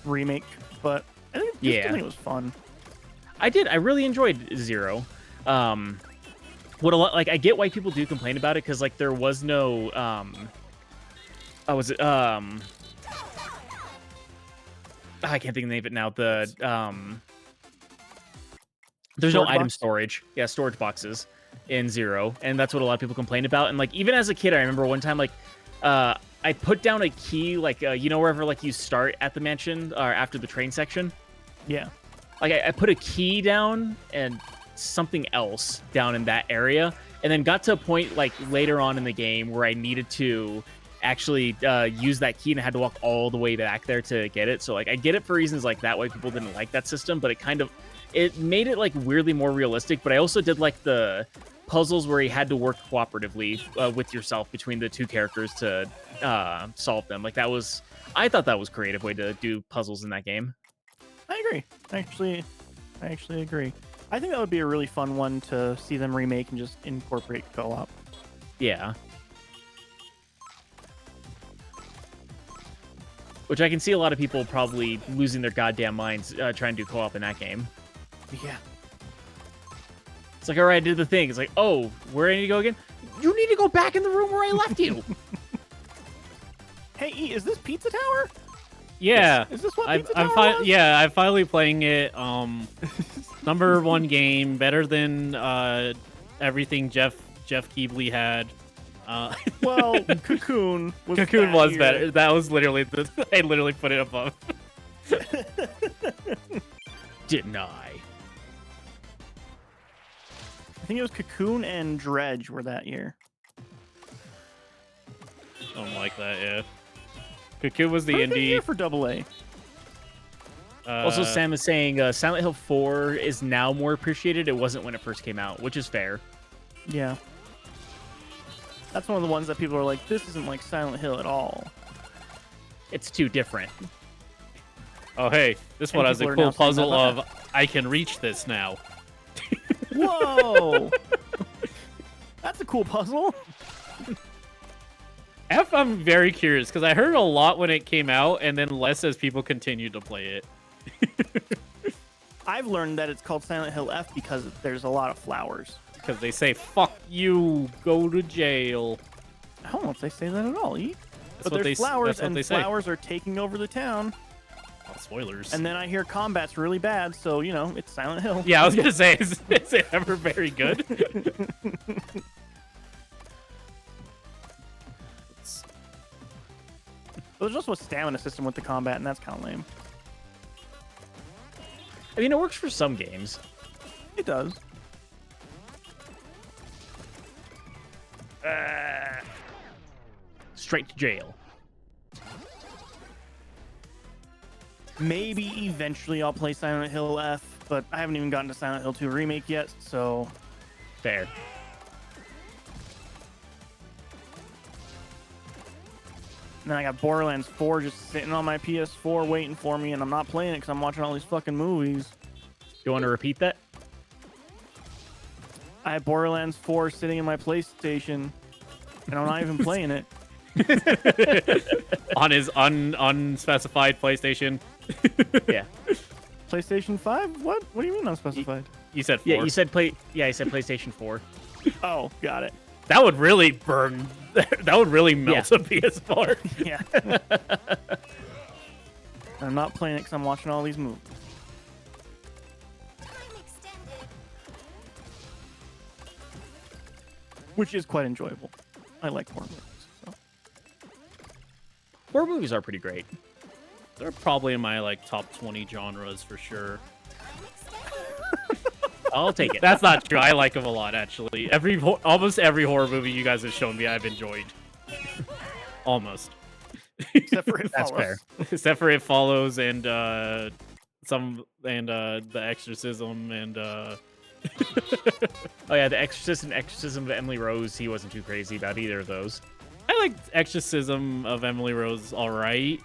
Remake, but I think it was fun. I really enjoyed 0. What a lot like I get why people do complain about it because like there was no I can't think of the name of it now. There's no item storage. Yeah, storage boxes in 0, and that's what a lot of people complain about. And like even as a kid, I remember one time like I put down a key like you know wherever like you start at the mansion or after the train section. Yeah. Like I put a key down and something else down in that area, and then got to a point like later on in the game where I needed to actually use that key and I had to walk all the way back there to get it. So like I get it for reasons like that why people didn't like that system, but it made it like weirdly more realistic. But I also did like the puzzles where you had to work cooperatively with yourself between the two characters to solve them. Like I thought that was a creative way to do puzzles in that game. I agree. I actually agree. I think that would be a really fun one to see them remake and just incorporate co-op. Yeah. Which I can see a lot of people probably losing their goddamn minds trying to do co-op in that game. Yeah. It's like, all right, I did the thing. It's like, oh, where do I need to go again? You need need to go back in the room where I left you. Hey, E, is this Pizza Tower? Yeah. Is this what Pizza Tower was? Yeah, I'm finally playing it. Number 1 game, better than everything Jeff Keighley had. Well, Cocoon was Cocoon was here. better. That was literally I literally put it above. Deny. I think it was Cocoon and Dredge were that year. Something like that, yeah. Cocoon was the Pretty good year indie. for AA. Also, Sam is saying Silent Hill 4 is now more appreciated. It wasn't when it first came out, which is fair. Yeah. That's one of the ones that people are like, this isn't like Silent Hill at all. It's too different. Oh, hey, this one has a people are cool now saying puzzle that about of I can reach this now. Whoa! That's a cool puzzle. I'm very curious because I heard a lot when it came out, and then less as people continued to play it. I've learned that it's called Silent Hill F because there's a lot of flowers. Because they say, fuck you, go to jail. I don't know if they say that at all, E. That's But what there's they, flowers, that's what and they say. flowers are taking over the town. Oh, spoilers. And then I hear combat's really bad, so, you know, it's Silent Hill. Yeah, I was going to say, is it ever very good? There's also a stamina system with the combat, and that's kind of lame. I mean, it works for some games. It does. Straight to jail. Maybe eventually I'll play Silent Hill F, but I haven't even gotten to Silent Hill 2 Remake yet, so... Fair. And then I got Borderlands 4 just sitting on my PS4 waiting for me, and I'm not playing it because I'm watching all these fucking movies. You want to repeat that? I have Borderlands 4 sitting in my PlayStation, and I'm not even playing it. On his unspecified PlayStation. Yeah. PlayStation 5? What? What do you mean unspecified? You said 4. Yeah, you said I said PlayStation 4. Oh, got it. That would really burn. That would really melt Yeah. a PS4. Yeah. I'm not playing it because I'm watching all these movies. Which is quite enjoyable. I like horror movies. So. Horror movies are pretty great. They're probably in my like top 20 genres for sure. I'll take it. That's not true. I like them a lot actually. Almost every horror movie you guys have shown me, I've enjoyed. Almost. Except for It That's Follows. fair. Except for It Follows and The Exorcism and Oh yeah, The Exorcist and Exorcism of Emily Rose. He wasn't too crazy about either of those. I liked Exorcism of Emily Rose all right.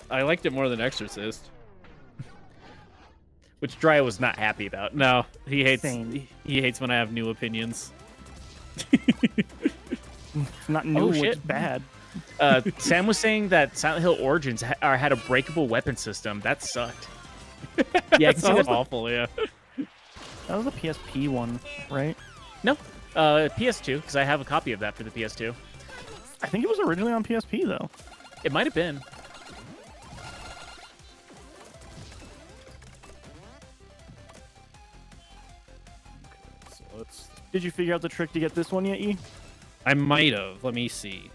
I liked it more than Exorcist. Which Dry was not happy about. No, he hates Same. he hates when I have new opinions. It's not new, Oh, which is shit. bad. Sam was saying that Silent Hill Origins had a breakable weapon system. That sucked. Yeah, I can see Sounds that. awful, yeah. That was a PSP one, right? No, PS2, because I have a copy of that for the PS2. I think it was originally on PSP, though. It might have been. So let's Did you figure out the trick to get this one yet, E? I might have. Let me see.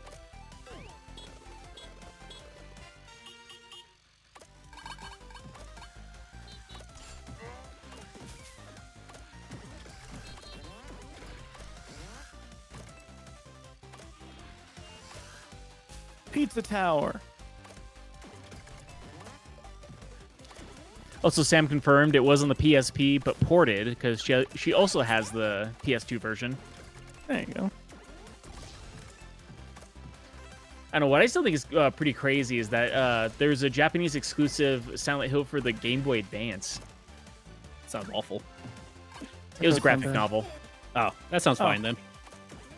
Pizza Tower. Also, Sam confirmed it was on the PSP, but ported, because she also has the PS2 version. There you go. I don't know, what I still think is pretty crazy is that there's a Japanese exclusive Silent Hill for the Game Boy Advance. Sounds awful. It was a does graphic sound bad. novel. Oh, that sounds Oh. fine then.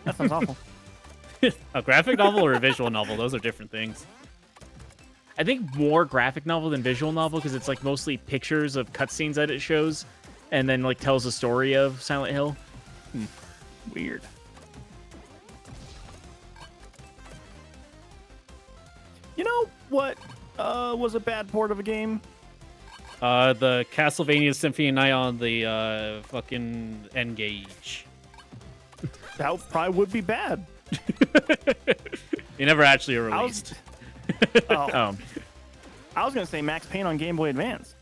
That sounds awful. A graphic novel or a visual novel? Those are different things. I think more graphic novel than visual novel, because it's like mostly pictures of cutscenes that it shows, and then like tells the story of Silent Hill. Weird. You know what was a bad port of a game? The Castlevania Symphony of Night on the fucking N-Gage. That probably would be bad. It never actually released. I was gonna say Max Payne on Game Boy Advance.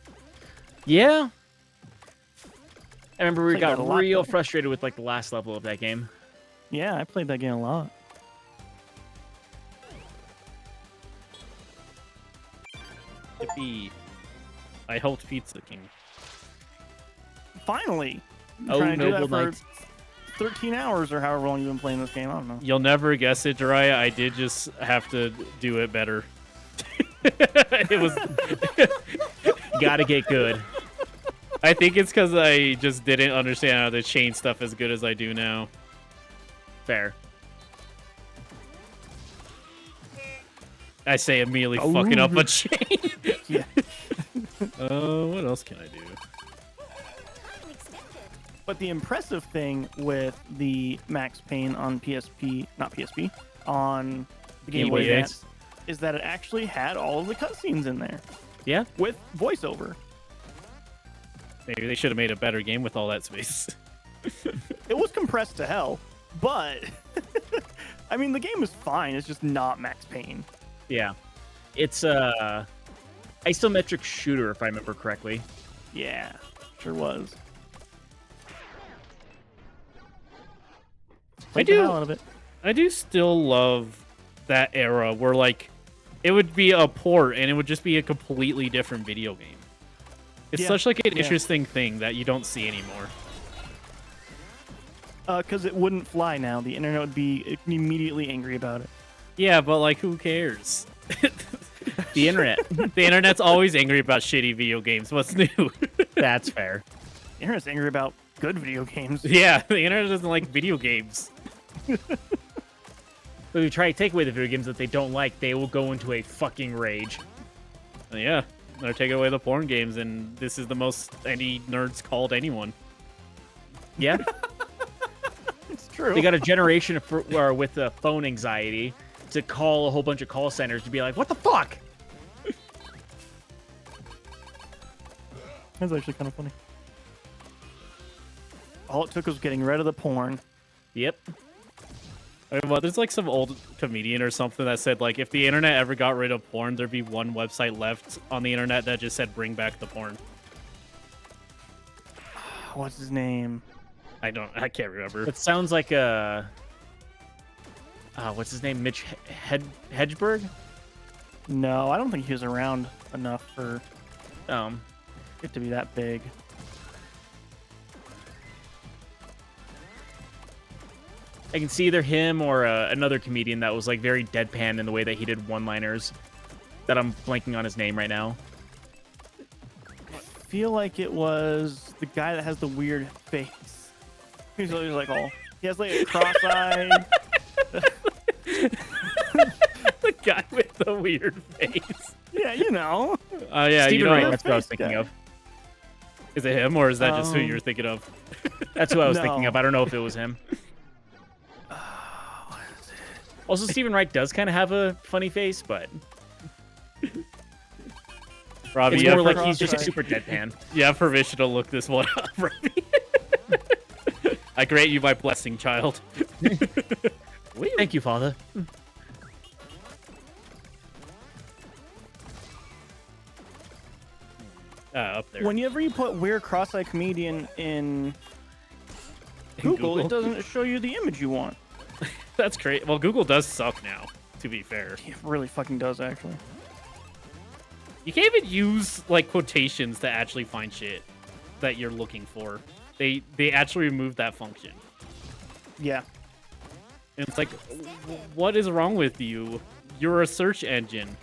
Yeah. I remember we Played that got a lot, real though. frustrated with like the last level of that game. Yeah, I played that game a lot. Yippee. I hoped Pizza King. Finally. I'm Oh, trying to do noble that knight. for 13 hours or however long you've been playing this game. I don't know. You'll never guess it, Jiraiya. I did just have to do it better. It was. Gotta get good. I think it's because I just didn't understand how to chain stuff as good as I do now. Fair. I say immediately fucking up a chain. Yeah. What else can I do? But the impressive thing with the Max Payne on PSP, not PSP, on the Game Boy Advance, is that it actually had all of the cutscenes in there Yeah. with voiceover. Maybe they should have made a better game with all that space. It was compressed to hell, but I mean, the game is fine. It's just not Max Payne. Yeah. It's a isometric shooter, if I remember correctly. Yeah, sure was. I Played the do. hell out of it. I do still love that era where like it would be a port and it would just be a completely different video game. It's Yeah, such like an yeah. interesting thing that you don't see anymore. Because it wouldn't fly now. The internet would be immediately angry about it. Yeah, but like who cares? The internet. The internet's always angry about shitty video games. What's new? That's fair. The internet's angry about good video games. Yeah, the internet doesn't like video games. But if you try to take away the video games that they don't like, they will go into a fucking rage. Yeah, they're taking away the porn games, and this is the most any nerds called anyone. Yeah. It's true. They got a generation with phone anxiety to call a whole bunch of call centers to be like, what the fuck? That's actually kind of funny. All it took was getting rid of the porn. Yep. I mean, well, there's like some old comedian or something that said like if the internet ever got rid of porn, there'd be one website left on the internet that just said bring back the porn. What's his name? I can't remember. It sounds like a... what's his name? Mitch Hedgeberg? No, I don't think he was around enough for Um, it to be that big. I can see either him or another comedian that was like very deadpan in the way that he did one-liners. That I'm blanking on his name right now. I feel like it was the guy that has the weird face. He's always like all. He has like a cross-eye. The guy with the weird face. Yeah, you know. Yeah, Stephen you know, Wright, that's what I was face thinking guy. of. is it him or is that just who you're thinking of? That's who I was No. thinking of. I don't know if it was him. Also, Stephen Wright does kind of have a funny face, but Robbie, it's you more have, like he's just cross-eyed. super deadpan. you have permission to look this one up, Robbie. I grant you my blessing, child. Thank you, Father. Up there. Whenever you put weird cross-eye comedian in Google, it doesn't show you the image you want. That's great. Well, Google does suck now, to be fair. It really fucking does, actually. You can't even use like quotations to actually find shit that you're looking for. They actually removed that function. Yeah. And it's like, what is wrong with you? You're a search engine.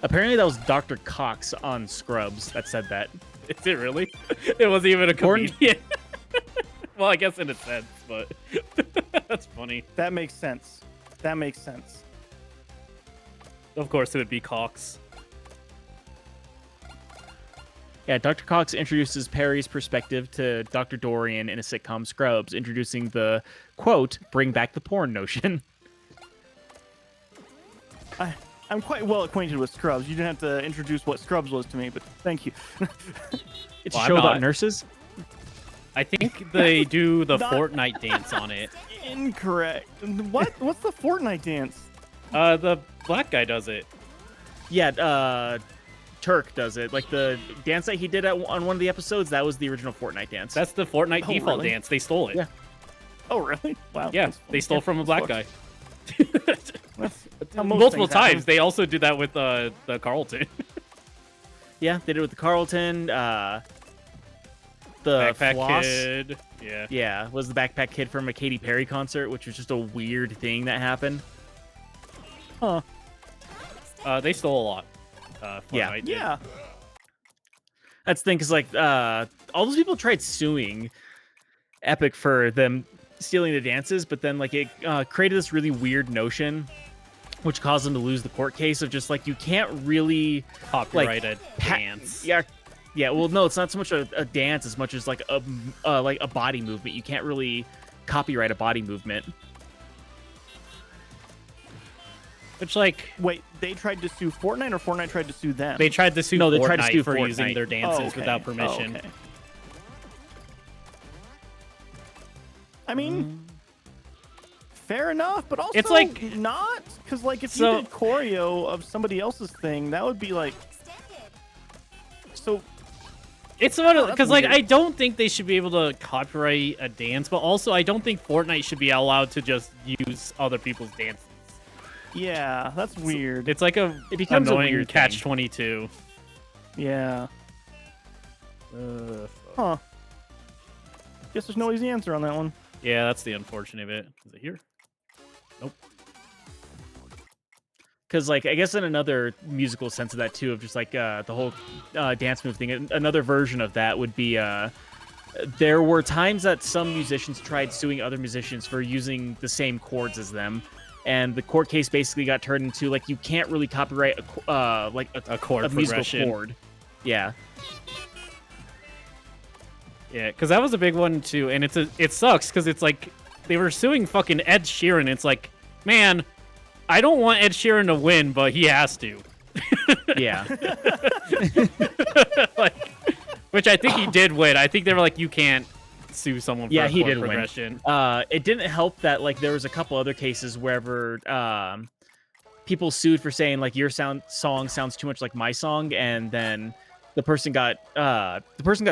Apparently, that was Dr. Cox on Scrubs that said that. Is it really? It wasn't even a Porn- comedian. Well, I guess in a sense, but that's funny. That makes sense. That makes sense. Of course, it would be Cox. Yeah, Dr. Cox introduces Perry's perspective to Dr. Dorian in a sitcom Scrubs, introducing the, quote, bring back the porn notion. I'm quite well acquainted with Scrubs. You didn't have to introduce what Scrubs was to me, but thank you. It's a show about nurses? I think they do the Fortnite dance on it. Incorrect. What? What's the Fortnite dance? The black guy does it. Yeah, Turk does it. Like the dance that he did on one of the episodes, that was the original Fortnite dance. That's the Fortnite default dance. They stole it. Yeah. Oh, really? Wow. Yeah, they stole from a black guy. How most Multiple things times. happen. They also did that with the Carlton. Yeah, they did it with the Carlton. The Backpack Floss. Kid. Yeah. Yeah, was the Backpack Kid from a Katy Perry concert, which was just a weird thing that happened. Huh. They stole a lot. Yeah. Fortnite did. Yeah. That's the thing, because like all those people tried suing Epic for them stealing the dances, but then like it created this really weird notion, which caused them to lose the court case of just like you can't really Copyright a dance. Yeah. Well, no, it's not so much a dance as much as like a body movement. You can't really copyright a body movement. Which, like, Wait, they tried to sue Fortnite, or Fortnite tried to sue them? they tried to sue No, they Fortnite tried to sue for Fortnite. using their dances Oh, okay. without permission. Oh, okay. I mean, fair enough, but also It's like- not, because like if So- you did choreo of somebody else's thing, that would be like. So It's one of that's because like weird. I don't think they should be able to copyright a dance, but also I don't think Fortnite should be allowed to just use other people's dances. yeah, that's weird. It's like a It becomes a annoying weird catch thing. 22. Yeah. Huh. Guess there's no easy answer on that one. Yeah, that's the unfortunate bit. Is it here? Nope. Because, like, I guess in another musical sense of that, too, of just, like, the whole dance move thing, another version of that would be, there were times that some musicians tried suing other musicians for using the same chords as them, and the court case basically got turned into, like, you can't really copyright, A chord a musical progression. chord. Yeah. Yeah, because that was a big one too, and it sucks because it's like they were suing fucking Ed Sheeran. It's like, man, I don't want Ed Sheeran to win, but he has to. Yeah. Like, which I think he did win. I think they were like, you can't sue someone for Yeah, a he chord did win. progression. It didn't help that, like, there was a couple other cases wherever people sued for saying, like, your song sounds too much like my song, and then the person got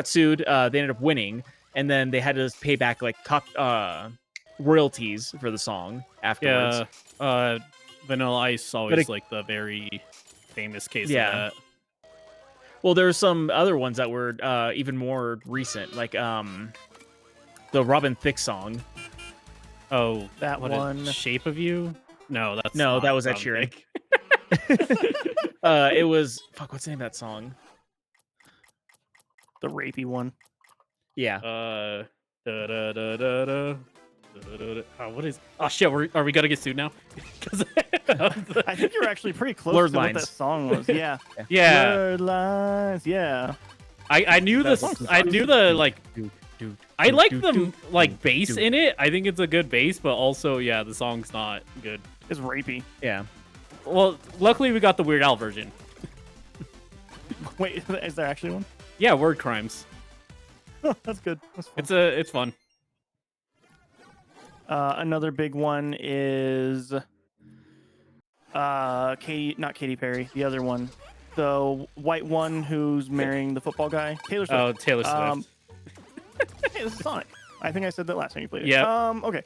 sued. They ended up winning, and then they had to pay back like royalties for the song afterwards. Yeah, Vanilla Ice always like the very famous case Yeah. of that. Well, there were some other ones that were even more recent, like the Robin Thicke song. Oh, That what one. Shape of You? No, that's No, not that was Ed Robin Sheeran. Thicke. It was what's the name of that song? The rapey one. Yeah. Da, da, da, da, da, da, da. Oh, what is? Oh shit! Are we gonna get sued now? 'Cause I think you're actually pretty close Blurred to Lines. what that song was. Yeah. yeah, Blurred lines. Yeah. I knew That this. song's I knew the like. I like the do, like bass do. in it. I think it's a good bass, but also yeah, the song's not good. It's rapey. Yeah. Well, luckily we got the Weird Al version. Wait, is there actually one? Yeah, word crimes. That's good. That's fun. It's fun. Another big one is not Katy Perry, the other one, the white one who's marrying the football guy, Taylor Swift. Oh, Taylor Swift. Hey, this is Sonic. I think I said that last time you played it. Yeah. Okay.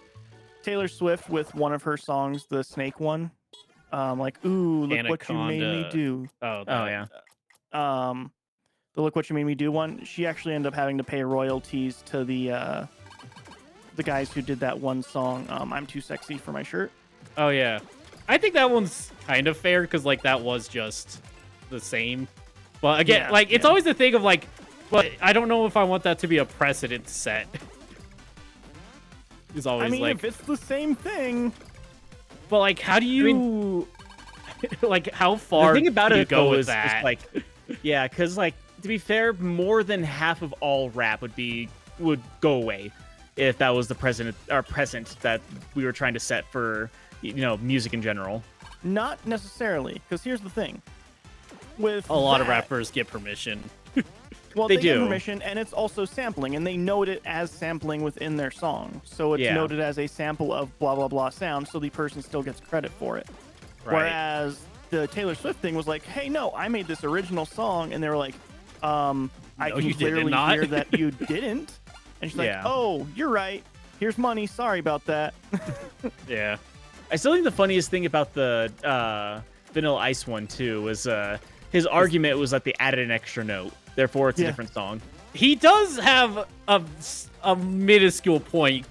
Taylor Swift with one of her songs, the Snake one. Like, ooh, look what you made me Anaconda. do. Oh, Yeah. The Look What You Made Me Do one. She actually ended up having to pay royalties to the guys who did that one song. I'm Too Sexy for My Shirt. Oh yeah. I think that one's kind of fair because like that was just the same. But again, Yeah, like it's yeah. always the thing of like, but I don't know if I want that to be a precedent set. It's always I mean, like, if it's the same thing, but like, how do you, like, how The far thing about do you it go though with is that? like, yeah, because like to be fair, more than half of all rap would go away if that was the present that we were trying to set for, music in general. Not necessarily, because here's the thing. With a lot of rappers get permission. Well, they get do. permission, and it's also sampling, and they note it as sampling within their song. So it's Yeah. noted as a sample of blah, blah, blah sound, so the person still gets credit for it. Right. Whereas the Taylor Swift thing was like, hey, no, I made this original song, and they were like, I can you did clearly not. hear that you didn't. And she's like, Yeah. oh, you're right. Here's money. Sorry about that. Yeah. I still think the funniest thing about the Vanilla Ice one too was his argument was that they added an extra note, therefore it's a different song. He does have a minuscule point.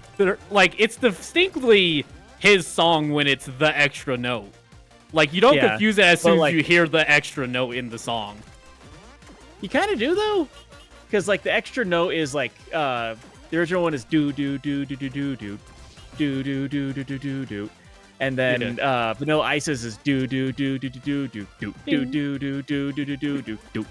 Like, it's distinctly his song when it's the extra note. Like, you don't confuse it as soon as you hear the extra note in the song. You kind of do though, because like the extra note is like the original one is do do do do do do do do do do do do do do, and then Vanilla Ice's is do do do do do do do do do do do do do do do do.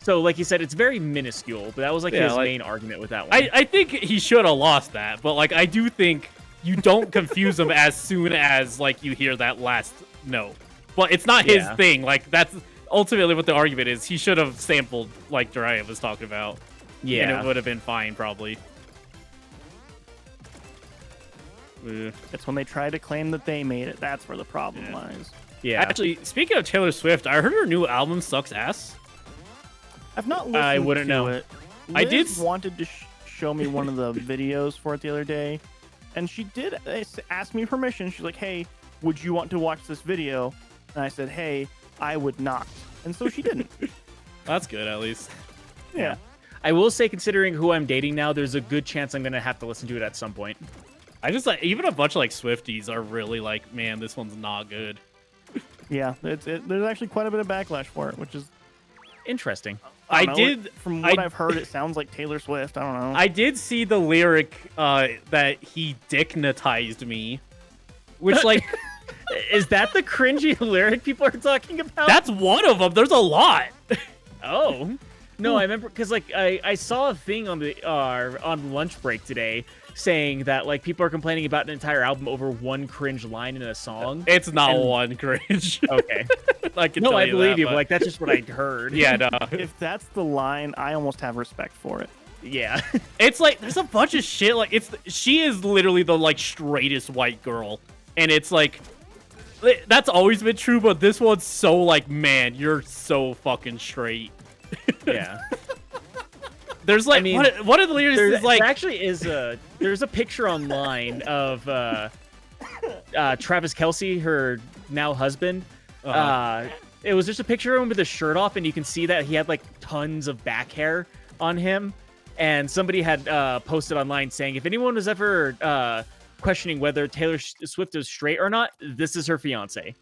So like you said, it's very minuscule, but that was like his main argument with that one. I think he should have lost that, but like I do think you don't confuse them as soon as like you hear that last note. But it's not his thing. Like that's ultimately what the argument is. He should have sampled like Jiraiya was talking about. Yeah. And it would have been fine probably. It's when they try to claim that they made it. That's where the problem lies. Yeah. Actually, speaking of Taylor Swift, I heard her new album sucks ass. I've not listened I wouldn't to know. it. I did wanted to show me one of the videos for it the other day, and she did ask me permission. She's like, "Hey, would you want to watch this video?" And I said, "Hey, I would not." And so she didn't. That's good at least. Yeah. I will say, considering who I'm dating now, there's a good chance I'm gonna have to listen to it at some point. I just like even a bunch of like Swifties are really like, man, this one's not good. Yeah, there's actually quite a bit of backlash for it, which is Interesting. From what I've heard, it sounds like Taylor Swift. I don't know. I did see the lyric that he dignitized me, which like is that the cringy lyric people are talking about? that's one of them. There's a lot. Oh. No, I remember because like I saw a thing on the on lunch break today saying that like people are complaining about an entire album over one cringe line in a song. It's not one cringe. Okay. I can no, tell I you believe that, you. but- But like that's just what I heard. Yeah, no. If that's the line, I almost have respect for it. Yeah. It's like there's a bunch of shit. Like she is literally the like straightest white girl, and it's like that's always been true. But this one's so like, man, you're so fucking straight. Yeah. There's like I mean, one of the lyrics is like there actually is there's a picture online of Travis Kelce, her now husband. It was just a picture of him with his shirt off, and you can see that he had like tons of back hair on him. And somebody had posted online saying, if anyone was ever questioning whether Taylor Swift is straight or not, this is her fiance.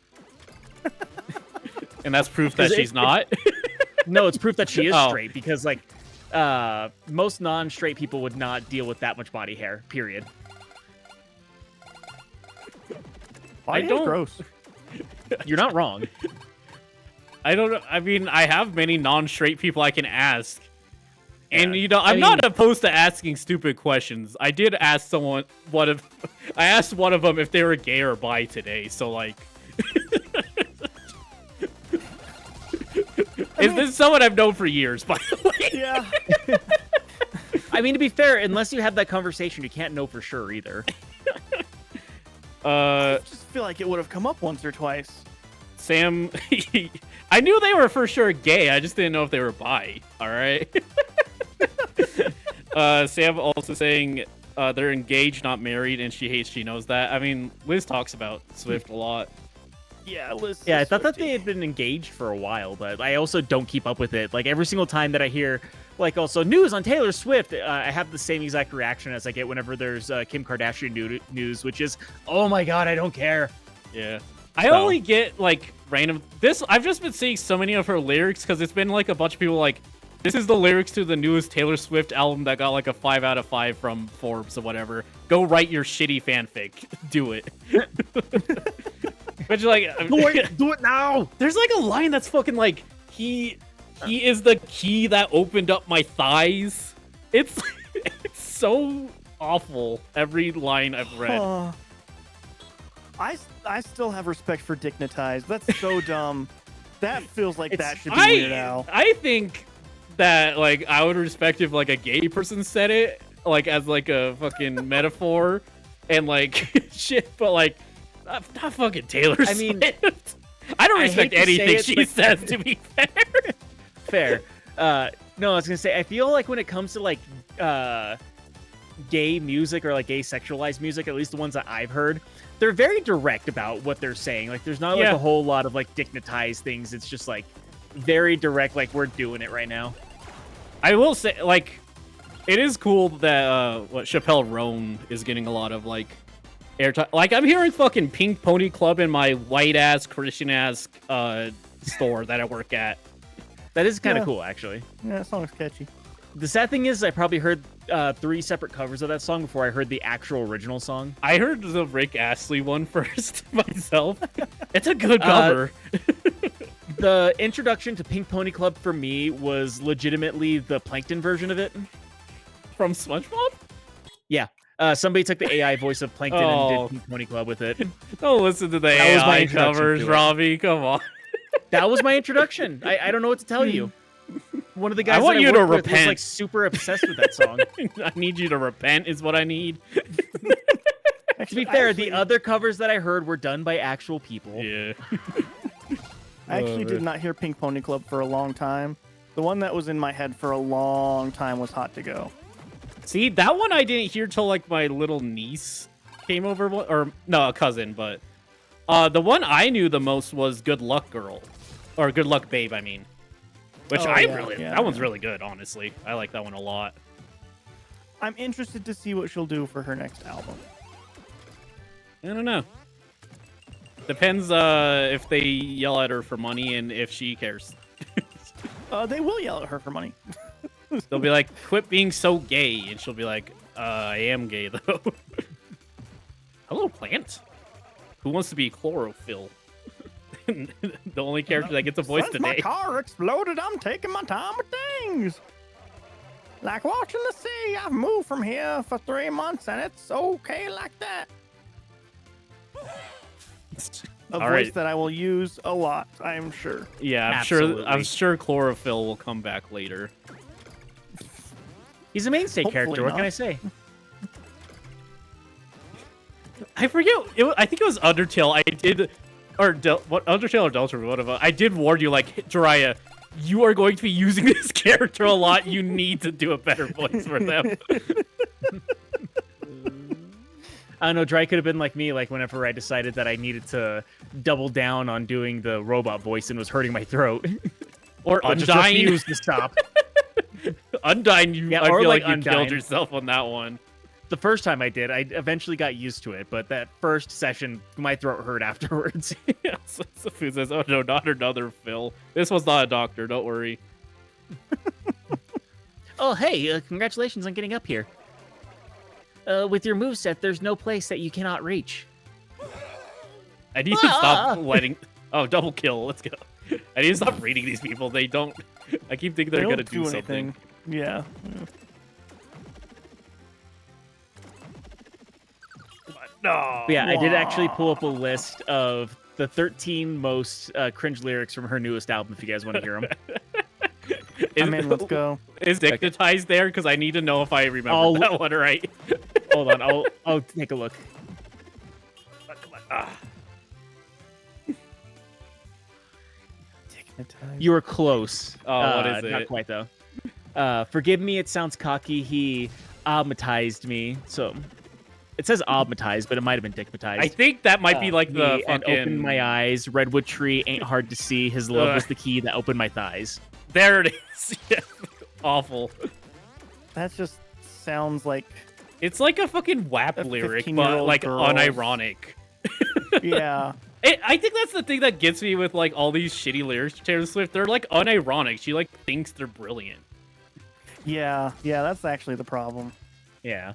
and that's proof that she's not. No, it's proof that she is Oh. straight because like most non-straight people would not deal with that much body hair, period. Body hair's gross. You're not wrong. I don't know. I mean, I have many non-straight people I can ask. And, Yeah. you know, I'm I not mean- opposed to asking stupid questions. I did ask someone I asked one of them if they were gay or bi today. So, like, is this someone I've known for years, by the way? Yeah. I mean, to be fair, unless you have that conversation, you can't know for sure either. I just feel like it would have come up once or twice. Sam, I knew they were for sure gay. I just didn't know if they were bi. All right. Sam also saying they're engaged, not married, and she hates she knows that. I mean, Liz talks about Swift a lot. Yeah, Liz. Yeah, I thought that they had been engaged for a while, but I also don't keep up with it. Like, every single time that I hear, like, also news on Taylor Swift, I have the same exact reaction as I get whenever there's Kim Kardashian news, which is, oh my god, I don't care. Yeah. I only get, like, random... I've just been seeing so many of her lyrics, because it's been, like, a bunch of people, like, this is the lyrics to the newest Taylor Swift album that got, like, a 5 out of 5 from Forbes or whatever. Go write your shitty fanfic. Do it. But, like... Do it now! There's, like, a line that's fucking, like, he he is the key that opened up my thighs. It's so awful. Every line I've read. I still have respect for Dignitized. That's so dumb. That feels like that should be Weird Al. I think that like I would respect if like a gay person said it like as like a fucking metaphor and like shit, but like not fucking Taylor Swift. I mean, I don't respect anything she says, to be fair. Fair. No, I was gonna say I feel like when it comes to like gay music or like gay sexualized music, at least the ones that I've heard, they're very direct about what they're saying. Like there's not like a whole lot of like dignitized things. It's just like very direct, like we're doing it right now. I will say, like, it is cool that what Chappelle Roan is getting a lot of like airtime. Like I'm hearing fucking Pink Pony Club in my white ass Christian ass store that I work at. That is kind of cool, actually. Yeah, that song's catchy. The sad thing is, I probably heard 3 separate covers of that song before I heard the actual original song. I heard the Rick Astley one first myself. It's a good cover. The introduction to Pink Pony Club for me was legitimately the Plankton version of it. From SpongeBob? Yeah. Somebody took the AI voice of Plankton and did Pink Pony Club with it. Don't listen to the AI covers, Robbie. Come on. That was my introduction. I don't know what to tell you. One of the guys I want you to repent. repent. Was like super obsessed with that song. I need you to repent is what I need. To be fair, the other covers that I heard were done by actual people. Yeah. I actually did not hear Pink Pony Club for a long time. The one that was in my head for a long time was Hot to Go. See, that one I didn't hear till like my little niece came over, or no, a cousin, but the one I knew the most was Good Luck Girl, or Good Luck Babe, I mean. Which that one's really good, honestly. I like that one a lot. I'm interested to see what she'll do for her next album. I don't know. Depends if they yell at her for money and if she cares. They will yell at her for money. They'll be like, quit being so gay. And she'll be like, I am gay, though. Hello, plant. Who wants to be chlorophyll? The only character that gets a voice Since today. my car exploded, I'm taking my time with things. Like watching the sea, I've moved from here for 3 months, and it's okay like that. A voice that I will use a lot, I am sure. Yeah, Absolutely. I'm sure chlorophyll will come back later. He's a mainstay Hopefully character. What not. can I say? I forget. I think it was Undertale. I did, or what Undertale or Delta, whatever. I did warn you, like Jiraiya, you are going to be using this character a lot. You need to do a better voice for them. I don't know. Dry could have been like me, like whenever I decided that I needed to double down on doing the robot voice and was hurting my throat. Or Just Undyne. refused to stop. Undyne, I or feel like like you killed Undyne. yourself on that one. The first time I did, I eventually got used to it, but that first session, my throat hurt afterwards. Yeah, so Safu says, oh no, not another Phil. This was not a doctor, don't worry. Oh, hey, congratulations on getting up here. With your moveset, there's no place that you cannot reach. I need to stop letting... Oh, double kill, let's go. I need to stop reading these people. They don't... I keep thinking they're They going to don't do something. anything. Yeah. No. But yeah, I did actually pull up a list of the 13 most cringe lyrics from her newest album, if you guys want to hear them. I'm in, let's go. Is Dignitized there? Because I need to know if I remember that one right. Hold on, I'll take a look. You were close. Oh, what is it? Not quite, though. Forgive me, it sounds cocky. He obmatized me. So it says obmatized, but it might have been dickmatized. I think that might be like the Me and fucking... opened my eyes. Redwood tree ain't hard to see. His love was the key that opened my thighs. There it is. Yeah. Awful. That just sounds like... It's like a fucking WAP lyric, but 15-year-old like girls. unironic. Yeah. I think that's the thing that gets me with like all these shitty lyrics to Taylor Swift. They're like unironic. She like thinks they're brilliant. Yeah, that's actually the problem. Yeah.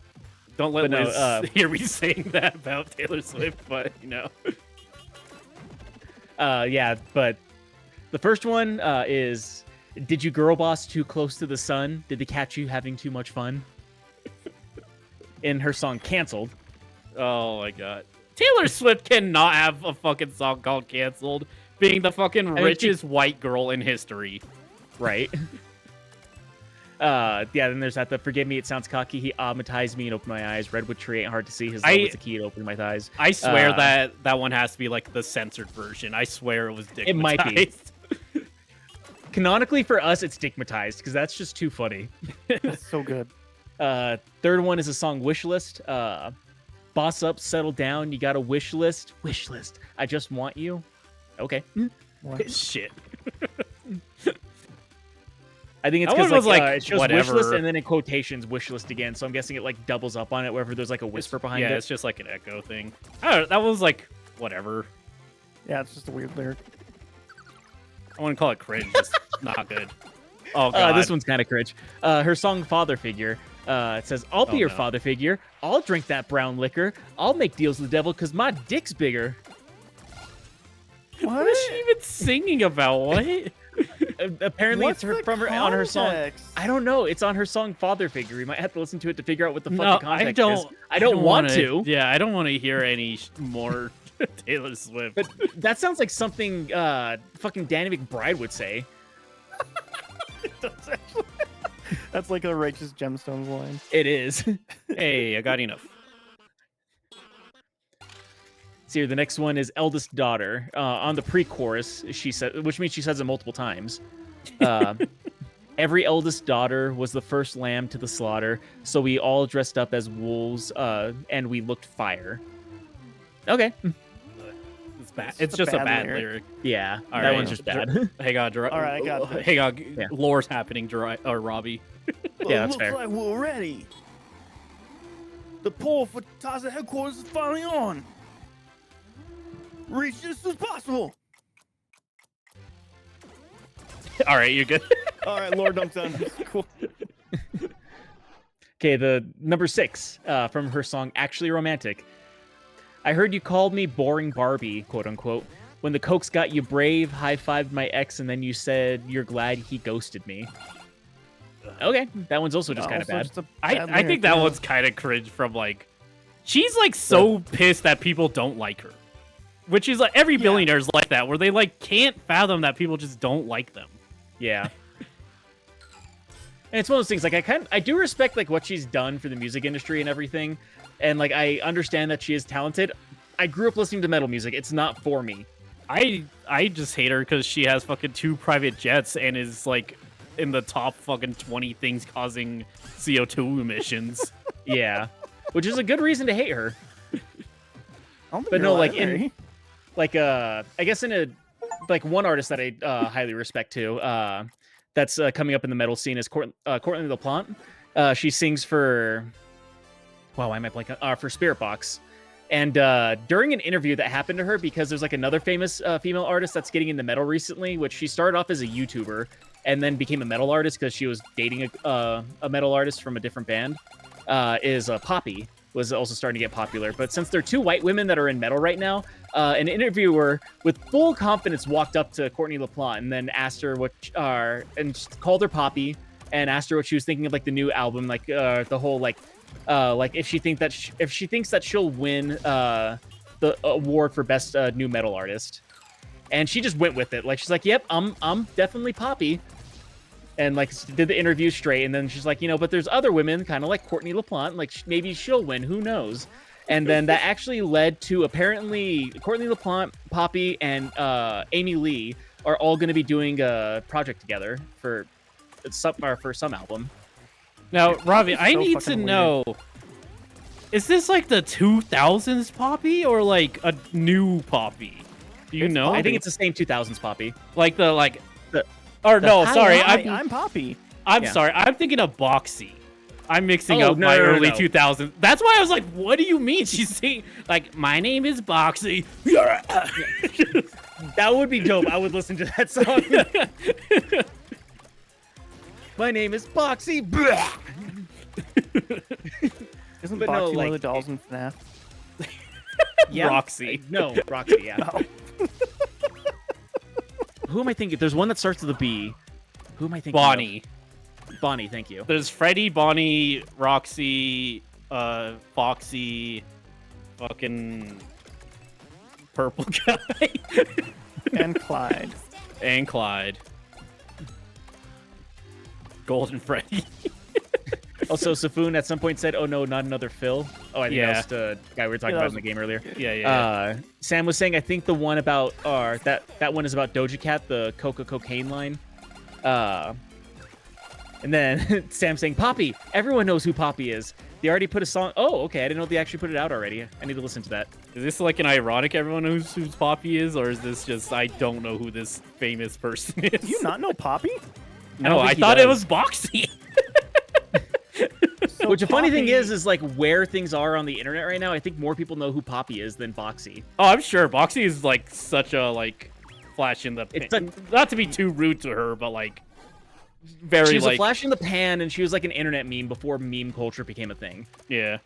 Don't let But no, Liz hear me saying that about Taylor Swift, but you know. Yeah, but the first one is Did you girl boss too close to the sun? Did they catch you having too much fun? In her song Canceled. Oh my god. Taylor Swift cannot have a fucking song called Canceled, being the fucking richest white girl in history. Right. Yeah, then there's that. The Forgive Me, It Sounds Cocky. He obmatized me and opened my eyes. Redwood Tree Ain't Hard to See. His love was the key to open my thighs. I swear that one has to be like the censored version. I swear it was dickmatized. It might be. Canonically for us, it's dickmatized because that's just too funny. That's so good. Third one is a song Wish List. Boss up, settle down. You got a wish list. Wish list. I just want you. Okay. Shit. I think it's That one because was like, it shows wish whatever. list and then in quotations wish list again. So I'm guessing it like doubles up on it wherever there's like a whisper behind it. Yeah, it's just like an echo thing. I don't know, that was like whatever. Yeah, it's just a weird lyric. I want to call it cringe. It's not good. Oh god. This one's kind of cringe. Her song Father Figure. It says, I'll be your father figure. I'll drink that brown liquor. I'll make deals with the devil because my dick's bigger. What is she even singing about? What? Apparently What's it's the from her on her song. context? I don't know. It's on her song Father Figure. You might have to listen to it to figure out what the fuck No, the context I don't. is. I don't want to. Yeah, I don't want to hear any more Taylor Swift. But that sounds like something fucking Danny McBride would say. That's like a Righteous Gemstones line. It is. Hey, I got enough. See, the next one is Eldest Daughter. On the pre-chorus, she said, which means she says it multiple times. Every eldest daughter was the first lamb to the slaughter, so we all dressed up as wolves, and we looked fire. Okay. It's bad. It's just a bad lyric. Yeah, All that right. one's just bad. Hang on, All right, I got this. hang on. Yeah. Lore's happening, Robbie. Yeah, that's looks fair. like we're ready. The poll for Taza headquarters is finally on. Reach as soon as possible. All right, you're good. All right, Lord Dump's done. Cool. Okay, the number 6 from her song Actually Romantic. I heard you called me boring Barbie, quote unquote. When the cokes got you brave, high-fived my ex, and then you said you're glad he ghosted me. Okay, that one's also just kind of bad. I think that one's kind of cringe from like, she's like so pissed that people don't like her, which is like every billionaire's like that, where they like can't fathom that people just don't like them. Yeah. And it's one of those things, like I do respect like what she's done for the music industry and everything, and like I understand that she is talented. I grew up listening to metal music. It's not for me. I just hate her because she has fucking 2 private jets and is like in the top fucking 20 things causing CO2 emissions. Yeah, which is a good reason to hate her. But no, like in like I guess in a like one artist that I highly respect too, that's coming up in the metal scene is Courtney LaPlante. She sings for why am I blanking? For Spirit Box. And during an interview that happened to her, because there's like another famous female artist that's getting into metal recently, which she started off as a YouTuber and then became a metal artist because she was dating a metal artist from a different band, is Poppy, was also starting to get popular. But since they're 2 white women that are in metal right now, an interviewer with full confidence walked up to Courtney LaPlante and then asked her and called her Poppy and asked her what she was thinking of like the new album, like the whole like if she thinks that she'll win the award for best new metal artist, and she just went with it. Like she's like, "Yep, I'm definitely Poppy," and like did the interview straight. And then she's like, but there's other women, kind of like Courtney LaPlante, like maybe she'll win. Who knows? And then that actually led to apparently Courtney LaPlante, Poppy, and Amy Lee are all going to be doing a project together for some album. Now, Robbie, so I need to fucking know, is this like the 2000s Poppy or like a new Poppy? Do you know? I think it's the same 2000s Poppy. Like I'm Poppy. I'm sorry. I'm thinking of Boxy. I'm mixing up my early 2000s. That's why I was like, what do you mean? She's saying, like, my name is Boxy. That would be dope. I would listen to that song. My name is Boxy. Isn't But Boxy no, one like, of the dolls in FNAF? Yeah. Roxy. No, Roxy, yeah. No. Who am I thinking? There's one that starts with a B. Who am I thinking Bonnie. of? Bonnie, thank you. There's Freddy, Bonnie, Roxy, Foxy, fucking purple guy, And Clyde. and Clyde. Golden Freddy. Also, Safoon at some point said, "Oh no, not another Phil." Oh, I think that was the guy we were talking about in the game earlier. Yeah. Sam was saying, I think the one about that one is about Doja Cat, the cocaine line. And then Sam saying, "Poppy, everyone knows who Poppy is. They already put a song." Oh, okay, I didn't know they actually put it out already. I need to listen to that. Is this like an ironic everyone knows who Poppy is, or is this just I don't know who this famous person is? Do you not know Poppy? No, I thought it was Boxy. So Which the funny thing is like where things are on the internet right now, I think more people know who Poppy is than Boxy. Oh, I'm sure Boxy is like such a like flash in the pan. Not to be too rude to her, but like very she was like a flash in the pan, and she was like an internet meme before meme culture became a thing. Yeah.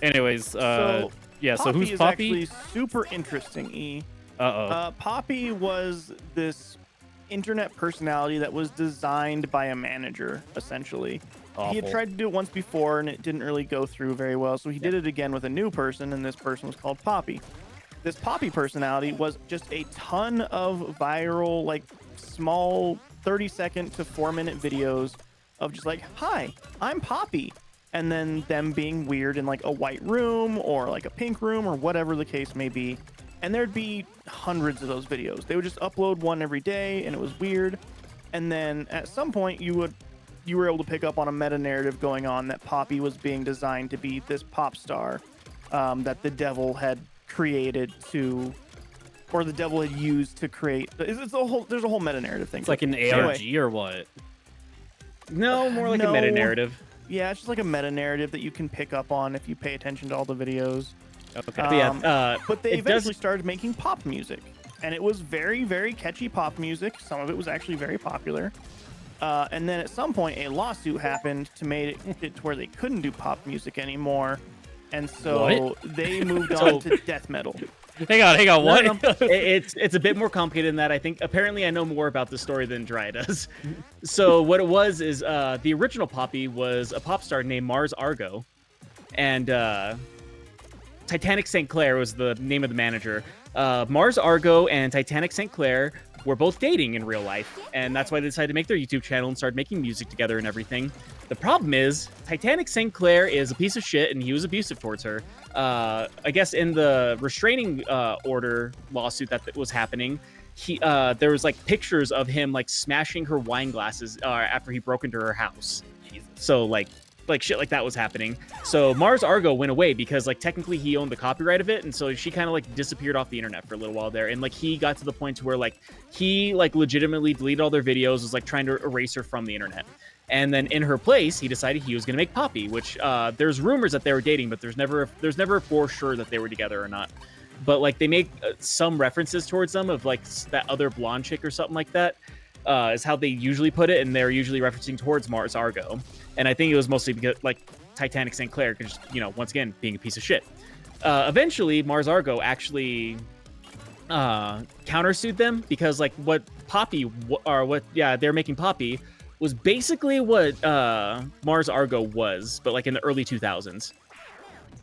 Anyways, so yeah. So Poppy who's is Poppy? actually super interesting. Uh-oh. Poppy was this internet personality that was designed by a manager, essentially. Awful. He had tried to do it once before, and it didn't really go through very well, so he did it again with a new person, and this person was called Poppy. This Poppy personality was just a ton of viral, like, small 30-second to 4-minute videos of just like, "Hi, I'm Poppy," and then them being weird in, like, a white room or, like, a pink room or whatever the case may be. And there'd be hundreds of those videos. They would just upload one every day, and it was weird. And then at some point, you were able to pick up on a meta narrative going on that Poppy was being designed to be this pop star that the devil had created to, or the devil had used to create. There's a whole meta narrative thing. It's like an ARG or what? No, more like a No. meta narrative. Yeah, it's just like a meta narrative that you can pick up on if you pay attention to all the videos. Okay. But they it eventually started making pop music, and it was very, very catchy pop music. Some of it was actually very popular. And then at some point, a lawsuit happened to make it to where they couldn't do pop music anymore, and so they moved on to death metal. Hang on, what? No. It's a bit more complicated than that. I think apparently I know more about the story than Dry does. So what it was is the original Poppy was a pop star named Mars Argo, and Titanic St. Clair was the name of the manager. Mars Argo and Titanic St. Clair were both dating in real life, and that's why they decided to make their YouTube channel and start making music together and everything. The problem is, Titanic St. Clair is a piece of shit, and he was abusive towards her. I guess in the restraining order lawsuit that was happening, there was like pictures of him like smashing her wine glasses after he broke into her house. Jesus. So like shit like that was happening. So Mars Argo went away because like technically he owned the copyright of it, and so she kind of like disappeared off the internet for a little while there. And like he got to the point to where like he like legitimately deleted all their videos, was like trying to erase her from the internet. And then in her place, he decided he was going to make Poppy, which there's rumors that they were dating, but there's never for sure that they were together or not. But like they make some references towards them of like that other blonde chick or something like that. Is how they usually put it, and they're usually referencing towards Mars Argo. And I think it was mostly because, like, Titanic St. Clair, because, you know, once again, being a piece of shit. Eventually, Mars Argo actually countersued them because, like, what Poppy, they're making Poppy was basically what Mars Argo was, but, like, in the early 2000s.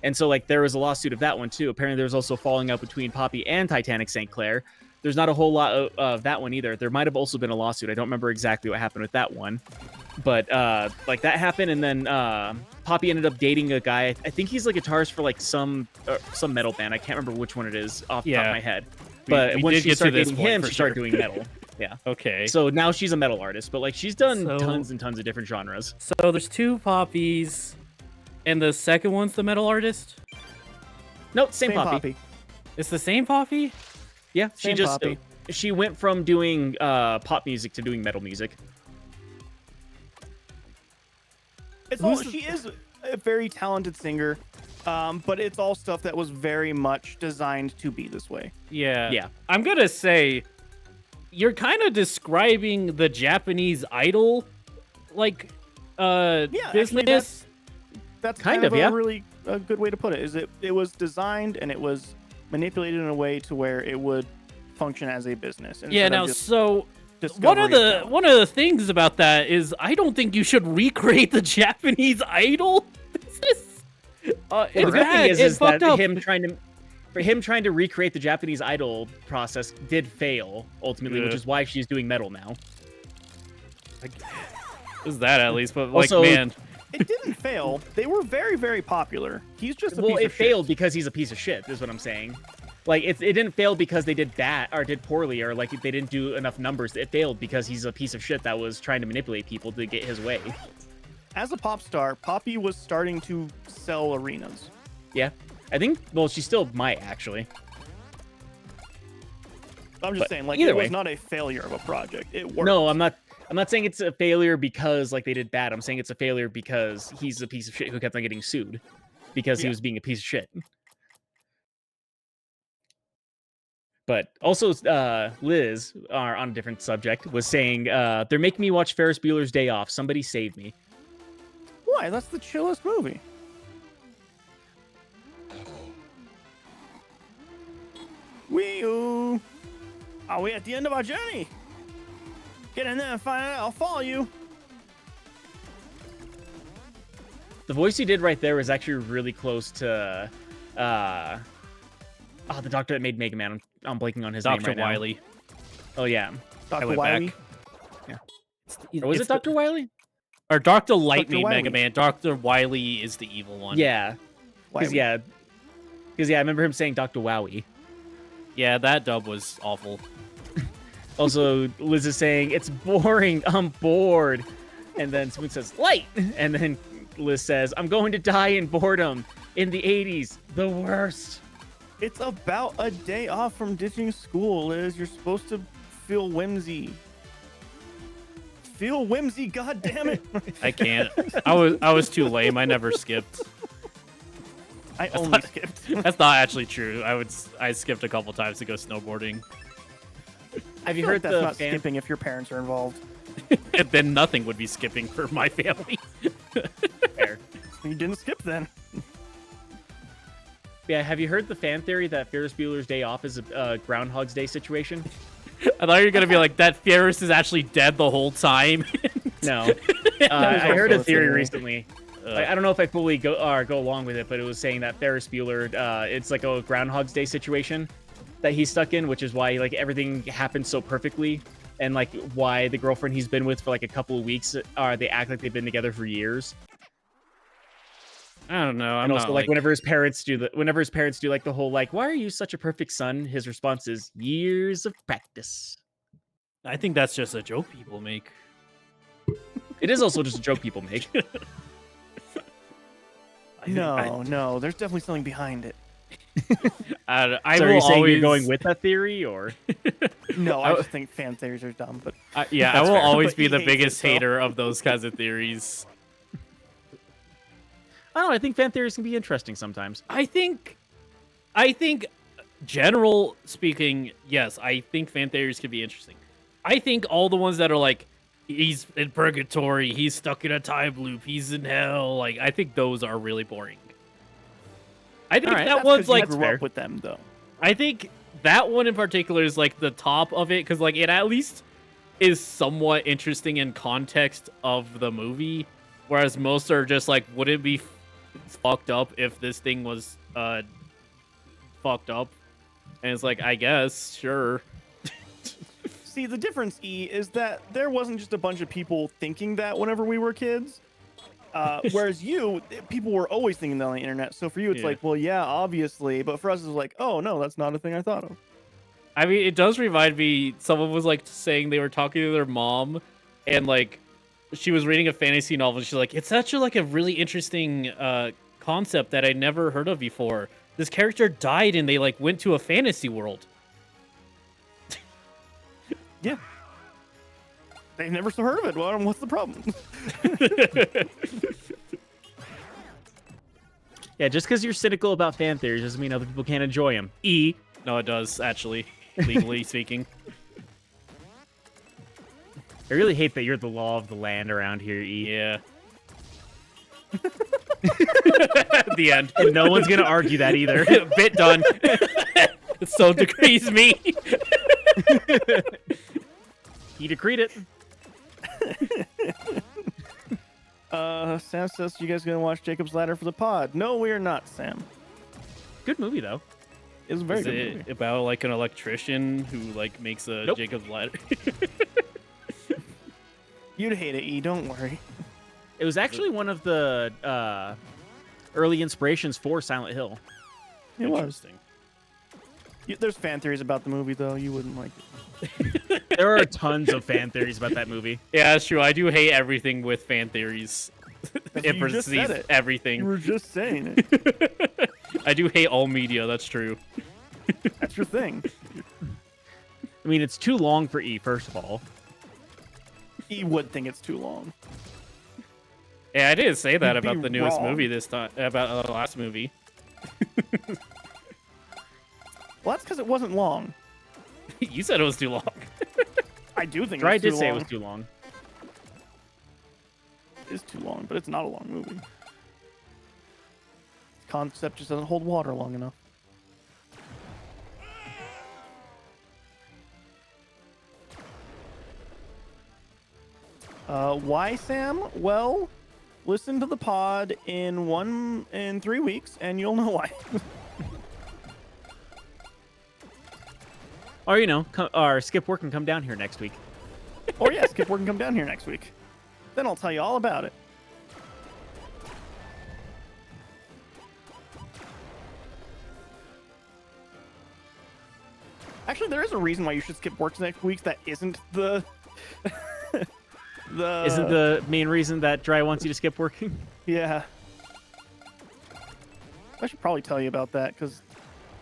And so, like, there was a lawsuit of that one, too. Apparently, there was also falling out between Poppy and Titanic St. Clair. There's not a whole lot of that one either. There might have also been a lawsuit. I don't remember exactly what happened with that one. But, like, that happened, and then Poppy ended up dating a guy. I think he's, like, a guitarist for, like, some metal band. I can't remember which one it is off the top of my head. But when she started dating him, she started doing metal. Yeah. Okay. So now she's a metal artist. But, like, she's done tons and tons of different genres. So there's two Poppies, and the second one's the metal artist? Nope, same Poppy. It's the same Poppy? Yeah, Same she just Poppy. she went from doing pop music to doing metal music. She is a very talented singer, but it's all stuff that was very much designed to be this way. Yeah. Yeah. I'm gonna say you're kind of describing the Japanese idol like Actually, business. that's Kind of, a yeah. really a good way to put it. Is it was designed and it was manipulated in a way to where it would function as a business. Yeah, now Just, so Discovery one of the things about that is I don't think you should recreate the Japanese idol business. The good thing is that him trying to recreate the Japanese idol process did fail ultimately, which is why she's doing metal now. Is that at least? But also, man, it didn't fail. They were very, very popular. He's just it failed because he's a piece of shit. Is what I'm saying. Like it didn't fail because they did bad or did poorly or like they didn't do enough numbers. It failed because he's a piece of shit that was trying to manipulate people to get his way. As a pop star, Poppy was starting to sell arenas. Yeah, I think. Well, she still might actually. I'm just saying, like, it was not a failure of a project. It worked. No, I'm not saying it's a failure because like they did bad. I'm saying it's a failure because he's a piece of shit who kept on getting sued because he was being a piece of shit. But also, Liz, on a different subject, was saying, they're making me watch Ferris Bueller's Day Off. Somebody save me. Why? That's the chillest movie. Wee-oo. Are we at the end of our journey? Get in there and find out. I'll follow you. The voice he did right there was actually really close to, the doctor that made Mega Man. I'm blanking on his name right now. Dr. Wily. Oh, yeah. Dr. Wily? Yeah. Or was it Dr. Wily? Or Dr. Light made Mega Man. Dr. Wily is the evil one. Yeah. Because, I remember him saying Dr. Wowie. Yeah, that dub was awful. Also, Liz is saying, it's boring, I'm bored. And then Spoon says, light! And then Liz says, I'm going to die in boredom. In the 80s, the worst. It's about a day off from ditching school, Liz. You're supposed to feel whimsy. Feel whimsy, god damn it. I can't. I was too lame. I never skipped. I only skipped. That's not actually true. I skipped a couple times to go snowboarding. Have you heard that's not skipping if your parents are involved? And then nothing would be skipping for my family. Fair. You didn't skip then. Yeah, have you heard the fan theory that Ferris Bueller's Day Off is a Groundhog's Day situation? I thought you were going to be like, that Ferris is actually dead the whole time. No. I heard a theory recently. I don't know if I fully go along with it, but it was saying that Ferris Bueller, it's like a Groundhog's Day situation that he's stuck in, which is why like everything happens so perfectly, and like why the girlfriend he's been with for like a couple of weeks, they act like they've been together for years. I don't know. And also, like, whenever his parents do like the whole like, "Why are you such a perfect son?" His response is years of practice. I think that's just a joke people make. It is also just a joke people make. No, there's definitely something behind it. I so will are you saying always... you're going with that theory, or? No, I just think fan theories are dumb. But yeah, I will fair. always But be the he hates biggest it, so. hater of those kinds of theories. I don't know. I think fan theories can be interesting sometimes. I think, general speaking, yes, I think fan theories can be interesting. I think all the ones that are like, he's in purgatory, he's stuck in a time loop, he's in hell, like, I think those are really boring. I think that one's like, grew up with them though. I think that one in particular is like the top of it because like it at least is somewhat interesting in context of the movie, whereas most are just like, would it be fucked up if this thing was fucked up? And it's like, I guess, sure. See, the difference, E, is that there wasn't just a bunch of people thinking that whenever we were kids. Whereas people were always thinking that on the internet. So for you, it's like, well, yeah, obviously. But for us, it's like, oh, no, that's not a thing I thought of. I mean, it does remind me, someone was like saying they were talking to their mom and like she was reading a fantasy novel. She's like, it's actually like a really interesting concept that I never heard of before. This character died and they like went to a fantasy world. Yeah. They've never heard of it. Well, what's the problem? Yeah, just because you're cynical about fan theories doesn't mean other people can't enjoy them. No, it does, actually, legally speaking. I really hate that you're the law of the land around here, E. Yeah. The end. And no one's going to argue that either. Bit done. So decrees me. He decreed it. Sam says, you guys gonna watch Jacob's Ladder for the pod? No, we are not, Sam. Good movie, though. It's a very Is good it movie. about like an electrician who like makes a Nope. Jacob's ladder? You'd hate it, E. Don't worry. It was actually one of the early inspirations for Silent Hill. It was. Interesting. There's fan theories about the movie, though. You wouldn't like it. There are tons of fan theories about that movie. Yeah, that's true. I do hate everything with fan theories. It You just said precedes it. everything. You were just saying it. I do hate all media. That's true. That's your thing. I mean, it's too long for E, first of all. E would think it's too long. Yeah, I didn't say that You'd be about the newest wrong. movie this time. About the last movie. Well, that's because it wasn't long. You said it was too long. I do think Dry it's too did say it long. was too long. It is too long, but it's not a long movie. The concept just doesn't hold water long enough. Why, Sam? Well, listen to the pod in 3 weeks, and you'll know why. Or, you know, or skip work and come down here next week. Or yeah, skip work and come down here next week. Then I'll tell you all about it. Actually, there is a reason why you should skip work next week that isn't the Isn't the main reason that Dry wants you to skip working? Yeah. I should probably tell you about that because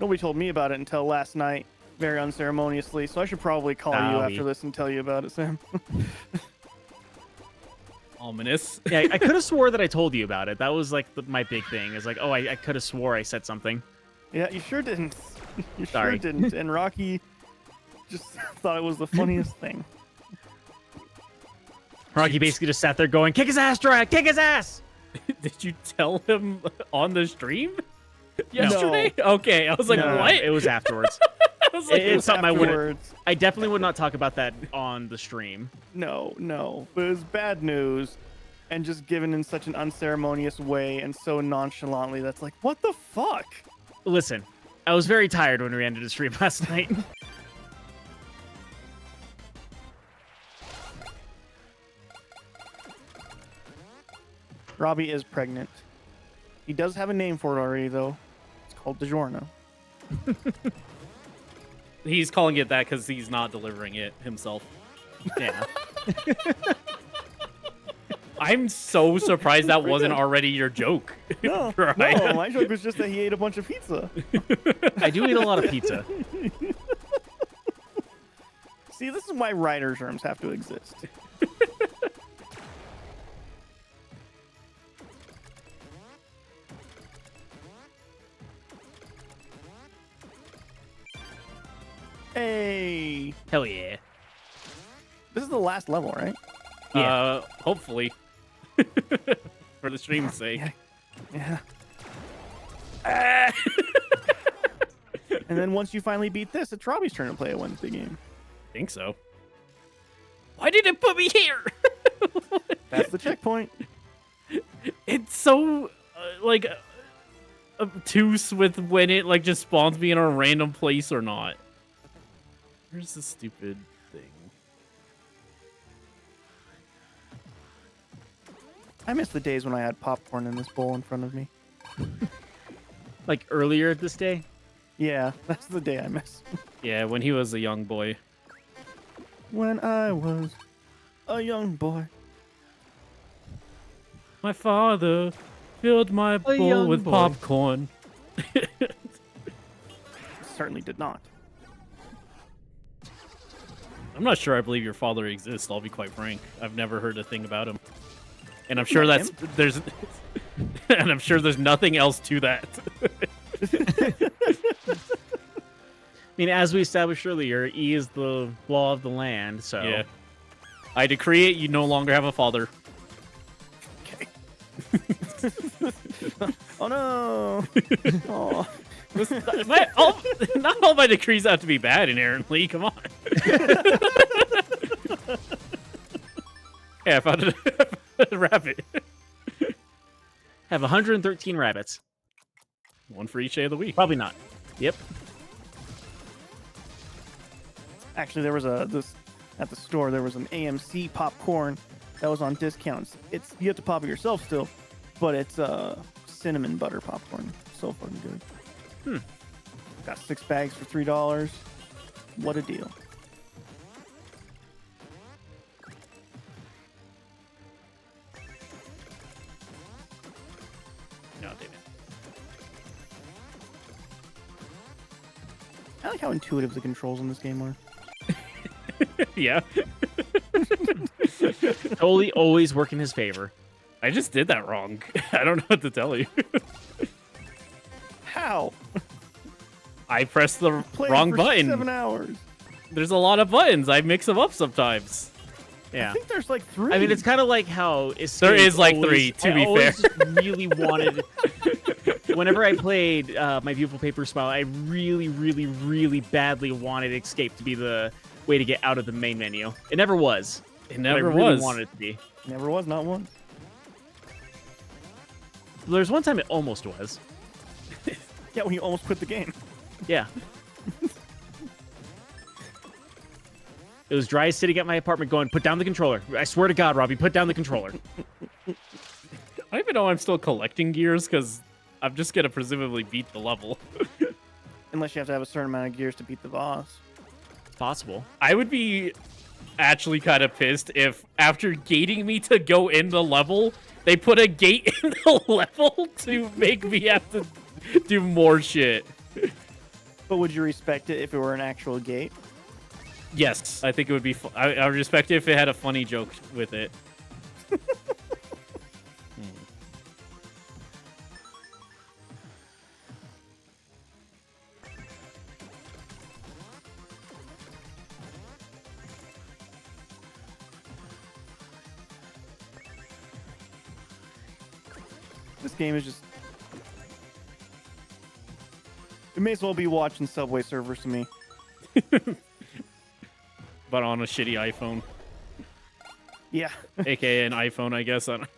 nobody told me about it until last night, very unceremoniously. So I should probably call you Owie. after this and tell you about it, Sam. Ominous. Yeah, I could have swore that I told you about it. That was like my big thing. Is like, oh, I could have swore I said something. Yeah, you sure didn't. You Sorry. sure didn't. And Rocky just thought it was the funniest thing. Rocky basically just sat there going, kick his ass, Dry, kick his ass! Did you tell him on the stream yesterday? Okay, I was like, No. what? It was afterwards. I was like, It's something I wouldn't. Afterwards, I definitely would not talk about that on the stream. No. But it was bad news and just given in such an unceremonious way and so nonchalantly that's like, what the fuck? Listen, I was very tired when we ended the stream last night. Robbie is pregnant. He does have a name for it already, though. It's called DiGiorno. he's calling it that because he's not delivering it himself. Yeah. I'm so surprised that wasn't already your joke. No, Right? no, my joke was just that he ate a bunch of pizza. I do eat a lot of pizza. See, this is why writer's rooms have to exist. Hey, Hell yeah. this is the last level, right? Yeah. Hopefully. For the stream's sake. Yeah. Ah! And then once you finally beat this, it's Robbie's turn to play a Wednesday game. think so. Why did it put me here? That's the checkpoint. It's so like obtuse with when it like just spawns me in a random place or not. Where's the stupid thing? I miss the days when I had popcorn in this bowl in front of me. Like earlier this day? Yeah, that's the day I miss. Yeah, when he was a young boy. When I was a young boy. My father filled my bowl young with boy. popcorn. Certainly did not. I'm not sure I believe your father exists, I'll be quite frank. I've never heard a thing about him. And I'm sure Met there's and I'm sure there's nothing else to that. I mean, as we established earlier, E is the law of the land, so... Yeah. I decree it, you no longer have a father. Okay. Oh no! Oh. Not all my decrees have to be bad inherently, come on. Yeah, I found a rabbit. Have 113 rabbits. One for each day of the week. Probably not. Yep. Actually, there was at the store. There was an AMC popcorn that was on discounts. You have to pop it yourself still, but it's cinnamon butter popcorn. So fucking good. Got 6 bags for $3. What a deal. No, damn it. I like how intuitive the controls in this game are. Yeah. Totally always work in his favor. I just did that wrong. I don't know what to tell you. How? I pressed the Played wrong for button. 7 hours. There's a lot of buttons. I mix them up sometimes. Yeah. I think there's like 3. I mean, it's kind of like how Escape There is like always, 3, to I be always fair. really wanted. Whenever I played My Beautiful Paper Smile, I really, really, really badly wanted Escape to be the way to get out of the main menu. It never was. It But never I really was. wanted it to be. Never was, not one. There's one time it almost was. Yeah, when you almost quit the game. Yeah. It was dry sitting at my apartment going, put down the controller. I swear to God, Robbie, put down the controller. I don't even know I'm still collecting gears because I'm just going to presumably beat the level. Unless you have to have a certain amount of gears to beat the boss. It's possible. I would be actually kind of pissed if after gating me to go in the level, they put a gate in the level to make me have to do more shit. But would you respect it if it were an actual gate? Yes, I think it would be. I would respect it if it had a funny joke with it. This game is just... It may as well be watching Subway servers to me. But on a shitty iPhone, Yeah. aka an iPhone, I guess. I don't...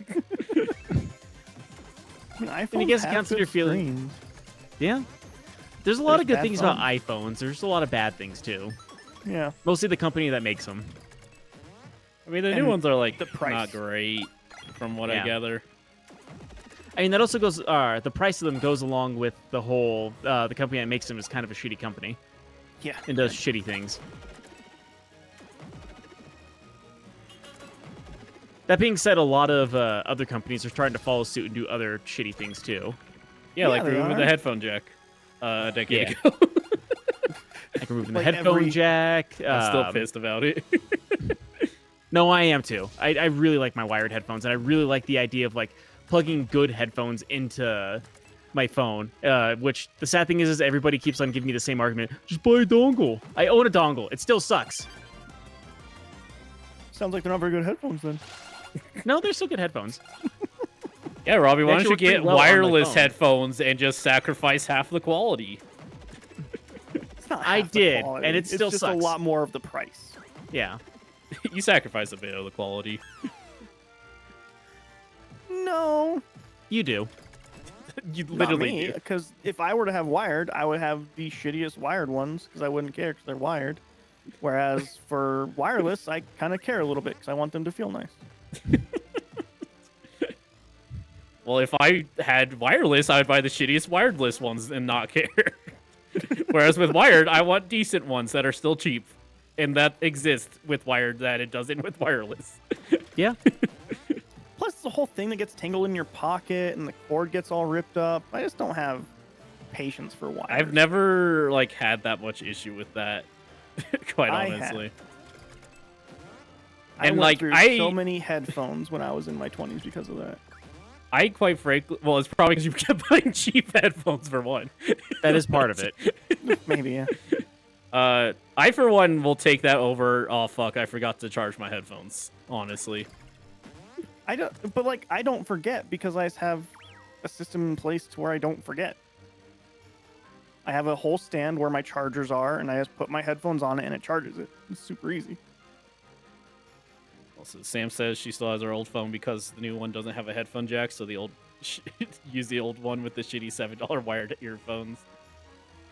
I mean, iPhones And I guess it have counts in good your feeling. screens. Yeah. There's a lot of There's good bad things about iPhones. There's a lot of bad things, too. Yeah. Mostly the company that makes them. I mean, the new And ones are like the price. not great, from what I Yeah. gather. I mean, that also goes, the price of them goes along with the whole, the company that makes them is kind of a shitty company Yeah. and does shitty things. That being said, a lot of other companies are starting to follow suit and do other shitty things too. Yeah, like they removing are. the headphone jack a decade Yeah. ago. Like removing Like the headphone every- jack. I'm still pissed about it. No, I am too. I really like my wired headphones, and I really like the idea of like plugging good headphones into my phone. Which the sad thing is everybody keeps on giving me the same argument. Just buy a dongle. I own a dongle. It still sucks. Sounds like they're not very good headphones then. No, they're still good headphones. Yeah, Robbie, why don't actually you work pretty get well on my wireless phone. headphones and just sacrifice half the quality? It's not I half the did, quality. and it still it's just sucks. a lot more of the price. Yeah. You sacrifice a bit of the quality. No. You do. You Not literally me, do. because if I were to have wired, I would have the shittiest wired ones because I wouldn't care because they're wired. Whereas for wireless, I kind of care a little bit because I want them to feel nice. Well, if I had wireless, I would buy the shittiest wireless ones and not care. Whereas with wired, I want decent ones that are still cheap. And that exists with wired that it doesn't with wireless. Yeah. Plus, the whole thing that gets tangled in your pocket and the cord gets all ripped up. I just don't have patience for wires. I've never like had that much issue with that, quite I honestly. I and, went like, through I- so many headphones when I was in my 20s because of that. I quite frankly, well, it's probably because you kept buying cheap headphones for one. That is part of it. Maybe, yeah. I for one will take that over. Oh fuck, I forgot to charge my headphones. Honestly, I don't forget because I have a system in place to where I don't forget. I have a whole stand where my chargers are, and I just put my headphones on it, and it charges it. It's super easy. else? Sam says she still has her old phone because the new one doesn't have a headphone jack, so the old use the old one with the shitty $7 wired earphones.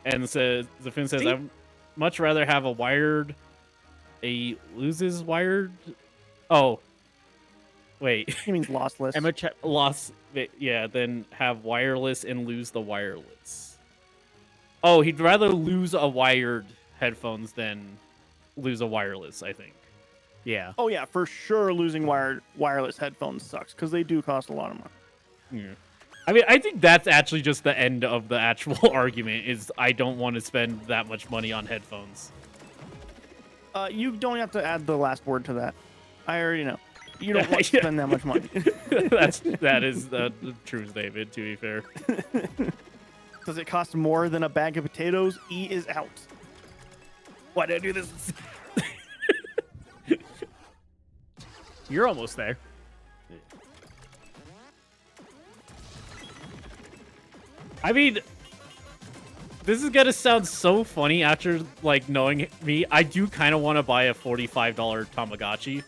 And says Zafin says, I'd much rather have a loses wired. Oh, wait. He means lossless. Loss. Yeah, then have wireless and lose the wireless. Oh, he'd rather lose a wired headphones than lose a wireless, I think. Yeah. Oh yeah, for sure. Losing wireless headphones sucks because they do cost a lot of money. Yeah. I mean, I think that's actually just the end of the actual argument. Is I don't want to spend that much money on headphones. You don't have to add the last word to that. I already know. You don't want to spend that much money. that is the truth, David. To be fair. Does it cost more than a bag of potatoes? E is out. Why did I do this? You're almost there. I mean, this is gonna sound so funny after like knowing me. I do kind of want to buy a $45 Tamagotchi.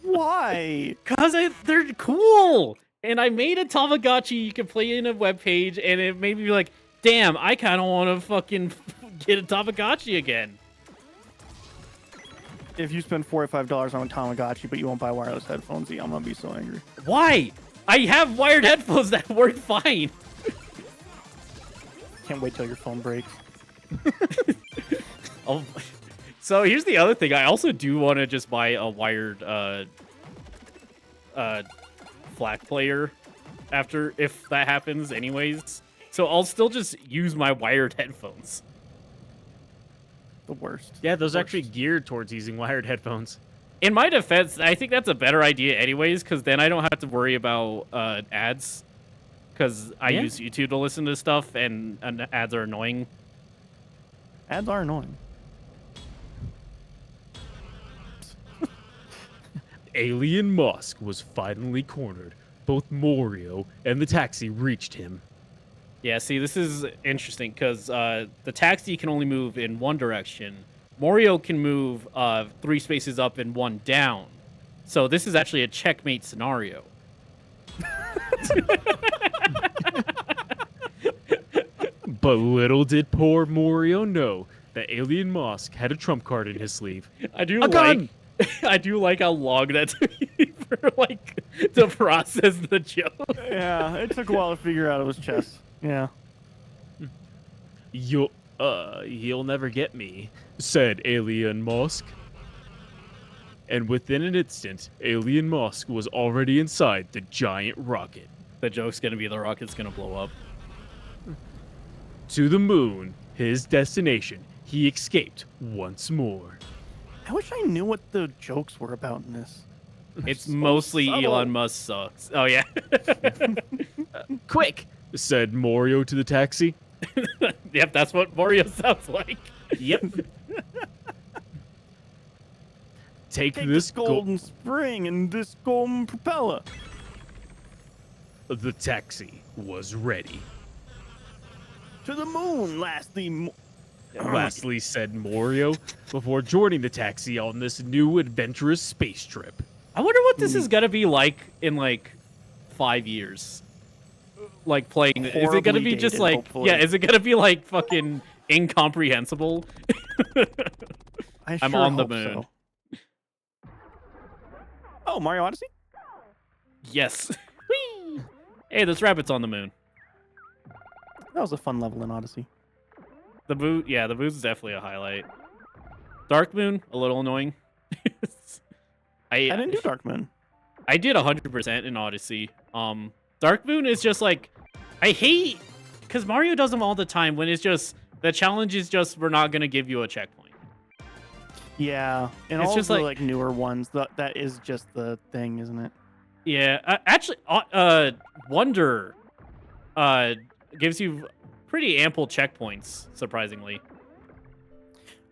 Why? Cause they're cool, and I made a Tamagotchi you can play in a web page, and it made me be like, damn, I kind of want to fucking get a Tamagotchi again. If you spend $45 on a Tamagotchi, but you won't buy wireless headphones, I'm gonna be so angry. Why? I have wired headphones that work fine. Can't wait till your phone breaks. Oh, so here's the other thing. I also do want to just buy a wired FLAC player after if that happens anyways. So I'll still just use my wired headphones. The worst. Yeah, those are actually geared towards using wired headphones. In my defense, I think that's a better idea anyways, because then I don't have to worry about ads. Because I use YouTube to listen to stuff, and ads are annoying. Ads are annoying. Alien Musk was finally cornered. Both Morio and the taxi reached him. Yeah, see, this is interesting, because the taxi can only move in one direction. Morio can move 3 spaces up and 1 down. So this is actually a checkmate scenario. But little did poor Morio know that Alien Musk had a trump card in his sleeve. I do like how long that took for like to process the joke. Yeah, it took a while to figure out it was chess. Yeah. You'll never get me, said Alien Musk. And within an instant, Alien Musk was already inside the giant rocket. The joke's gonna be the rocket's gonna blow up. To the moon, his destination, he escaped once more. I wish I knew what the jokes were about in this. It's So mostly subtle. Elon Musk sucks. Oh, yeah. Quick, said Morio to the taxi. Yep, that's what Mario sounds like. Yep. Take this this golden spring and this golden propeller. The taxi was ready. To the moon, lastly. Lastly, said Morio, before joining the taxi on this new adventurous space trip. I wonder what this is gonna be like in like 5 years. Like playing. Is it gonna Horribly be just dated, like? hopefully. Yeah. Is it gonna be like fucking incomprehensible? I'm on the moon. So. Oh, Mario Odyssey? Yes. Whee! Hey, there's rabbits on the moon. That was a fun level in Odyssey. The moon, yeah, the moon's definitely a highlight. Dark Moon, a little annoying. I didn't do Dark Moon. I did 100% in Odyssey. Dark Moon is just like, I hate, because Mario does them all the time when it's just, the challenge is just, we're not going to give you a checkpoint. Yeah, and It's all just of the like- newer ones, that is just the thing, isn't it? Yeah, actually, Wonder gives you pretty ample checkpoints, surprisingly.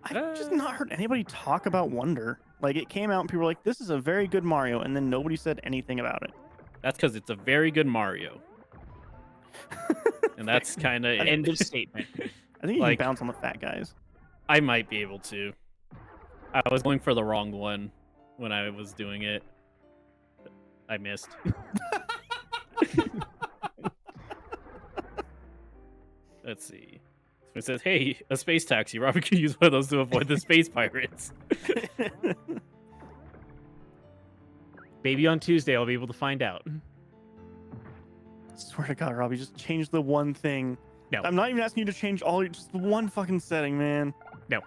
I've just not heard anybody talk about Wonder. Like, it came out and people were like, this is a very good Mario, and then nobody said anything about it. That's because it's a very good Mario. And that's kind of End of statement. I think you Like- can bounce on the fat guys. I might be able to. I was going for the wrong one. when I was doing it. I missed. Let's see. So it says, "Hey, a space taxi. Robert can use one of those to avoid the space pirates." Maybe on Tuesday I'll be able to find out. Swear to God, Robbie, just change the one thing. No. I'm not even asking you to change all. Just one fucking setting, man. No.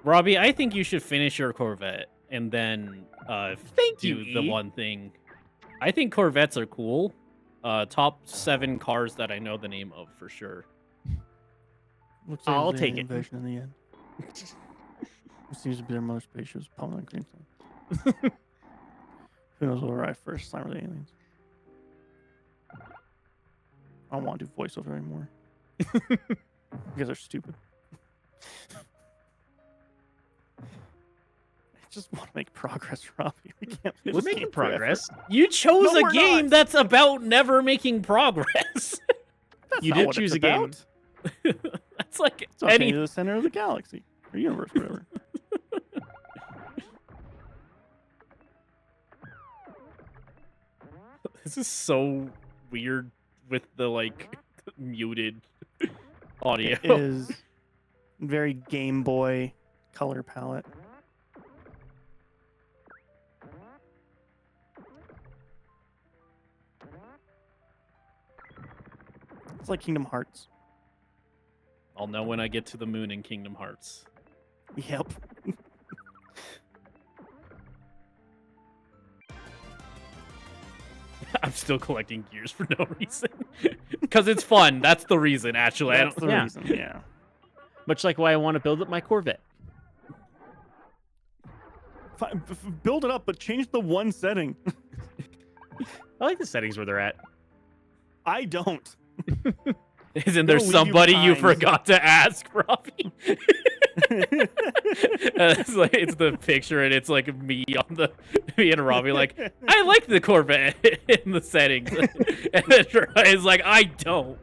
Robbie, I think you should finish your Corvette and then Thank do you, the E. one thing. I think Corvettes are cool. Top 7 cars that I know the name of for sure. Looks like I'll the take it. invasion in the end. It seems to be their most spacious Pummeling Green. Who knows what will arrive first? Slammer the aliens. I don't want to do voiceover anymore. You guys are stupid. I just want to make progress, Robbie. We can't. We're making progress. You chose No, a we're game not. that's about never making progress. That's You not did what choose it's a game. about. That's like It's about any. getting to the center of the galaxy or universe, whatever. This is so weird with the like muted audio. It is very Game Boy color palette. It's like Kingdom Hearts. I'll know when I get to the moon in Kingdom Hearts. Yep. I'm still collecting gears for no reason. Because it's fun. That's the reason, actually. That's the Yeah. reason, yeah. Much like why I want to build up my Corvette. Build it up, but change the one setting. I like the settings where they're at. I don't. Isn't there They'll leave you somebody you behind. forgot to ask, Robbie? It's the picture, and it's like me and Robbie, like, I like the Corvette in the settings. And then it's like, I don't.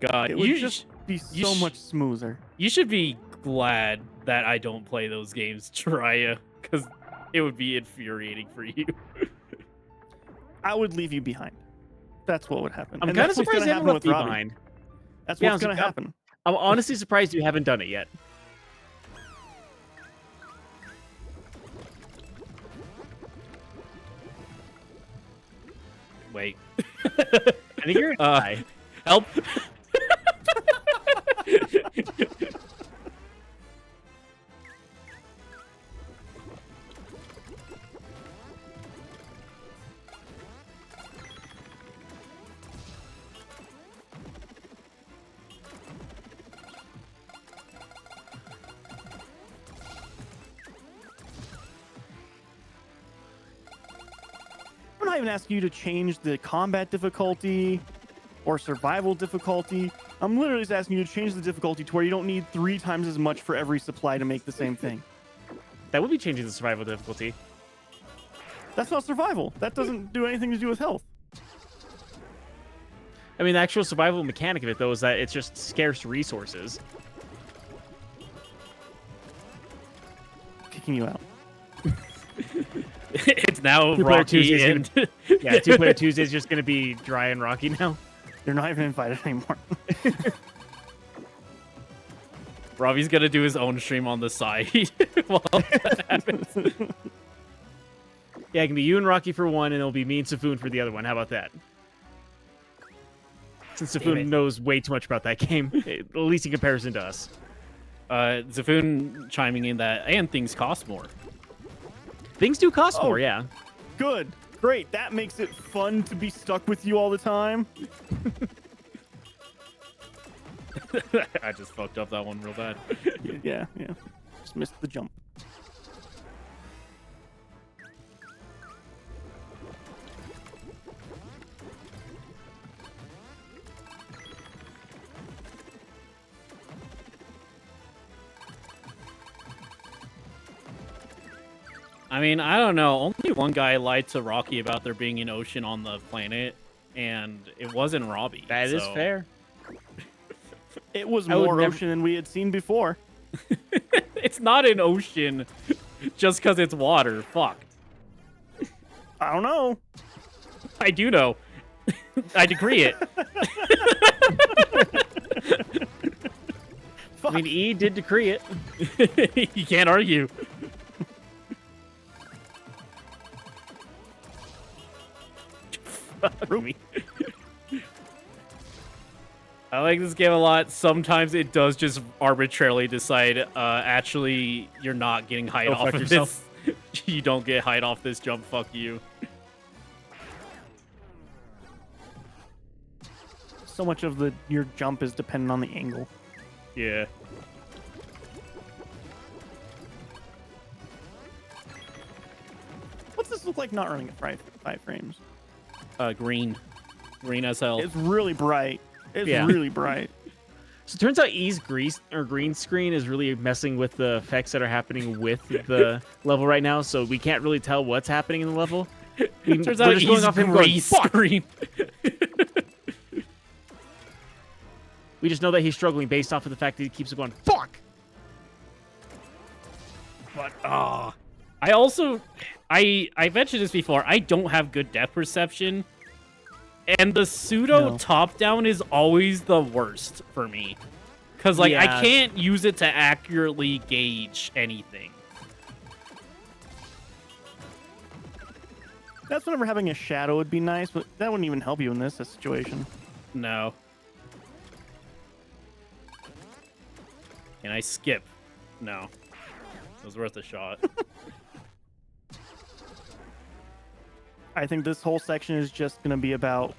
God, It would you just be you so sh- much smoother. You should be glad that I don't play those games, Jiraiya, because it would be infuriating for you. I would leave you behind. That's what would happen. I'm And kind that's of what's surprised gonna you haven't happen left with me Robbie. behind. That's Yeah, what's I'm going to sur- happen. I'm honestly surprised you haven't done it yet. Wait. I think you're gonna die. Help. I'm not even asking you to change the combat difficulty or survival difficulty. I'm literally just asking you to change the difficulty to where you don't need 3 times as much for every supply to make the same thing. That would be changing the survival difficulty. That's not survival. That doesn't do anything to do with health. I mean, the actual survival mechanic of it, though, is that it's just scarce resources. Kicking you out. It's now Two-player Rocky Tuesday's and Yeah, Two-Player Tuesday is just going to be dry and rocky now. You're not even invited anymore. Robbie's gonna do his own stream on the side while that happens. Yeah, it can be you and Rocky for one, and it'll be me and Safoon for the other one. How about that? Since Damn Safoon it. knows way too much about that game, at least in comparison to us. Zafoon chiming in that, and things cost more. Things do cost Oh. more, yeah. Good. Great. That makes it fun to be stuck with you all the time. I just fucked up that one real bad. Yeah. Just missed the jump. I mean, I don't know. Only one guy lied to Rocky about there being an ocean on the planet, and it wasn't Robbie. That is so- fair. It was more ocean than we had seen before. It's not an ocean just because it's water. Fuck. I don't know. I do know. I decree it. I mean, E did decree it. You can't argue. Fuck me. I like this game a lot. Sometimes it does just arbitrarily decide, actually, you're not getting height off of this. You don't get height off this jump. Fuck you. So much of your jump is dependent on the angle. Yeah. What's this look like not running at 5 frames? Green. Green as hell. It's really bright. It's really bright. So it turns out E's green screen is really messing with the effects that are happening with the level right now, so we can't really tell what's happening in the level. Turns out E's green screen. We just know that he's struggling based off of the fact that he keeps going, fuck! But, I also, I mentioned this before, I don't have good depth perception. And the pseudo top-down is always the worst for me. Because, like, I can't use it to accurately gauge anything. That's whenever having a shadow would be nice, but that wouldn't even help you in this situation. No. Can I skip? No. It was worth a shot. I think this whole section is just going to be about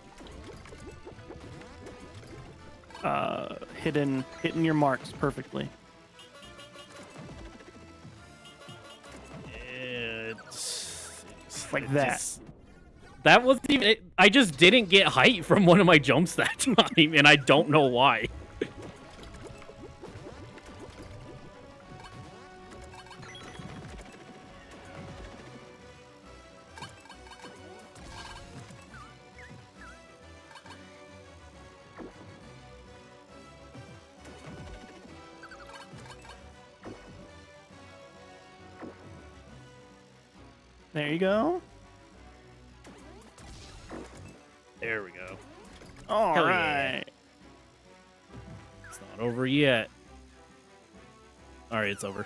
hitting your marks perfectly. It's like that. That wasn't even... I just didn't get height from one of my jumps that time, and I don't know why. There you go. There we go. All Hell right. Yeah. It's not over yet. All right, it's over.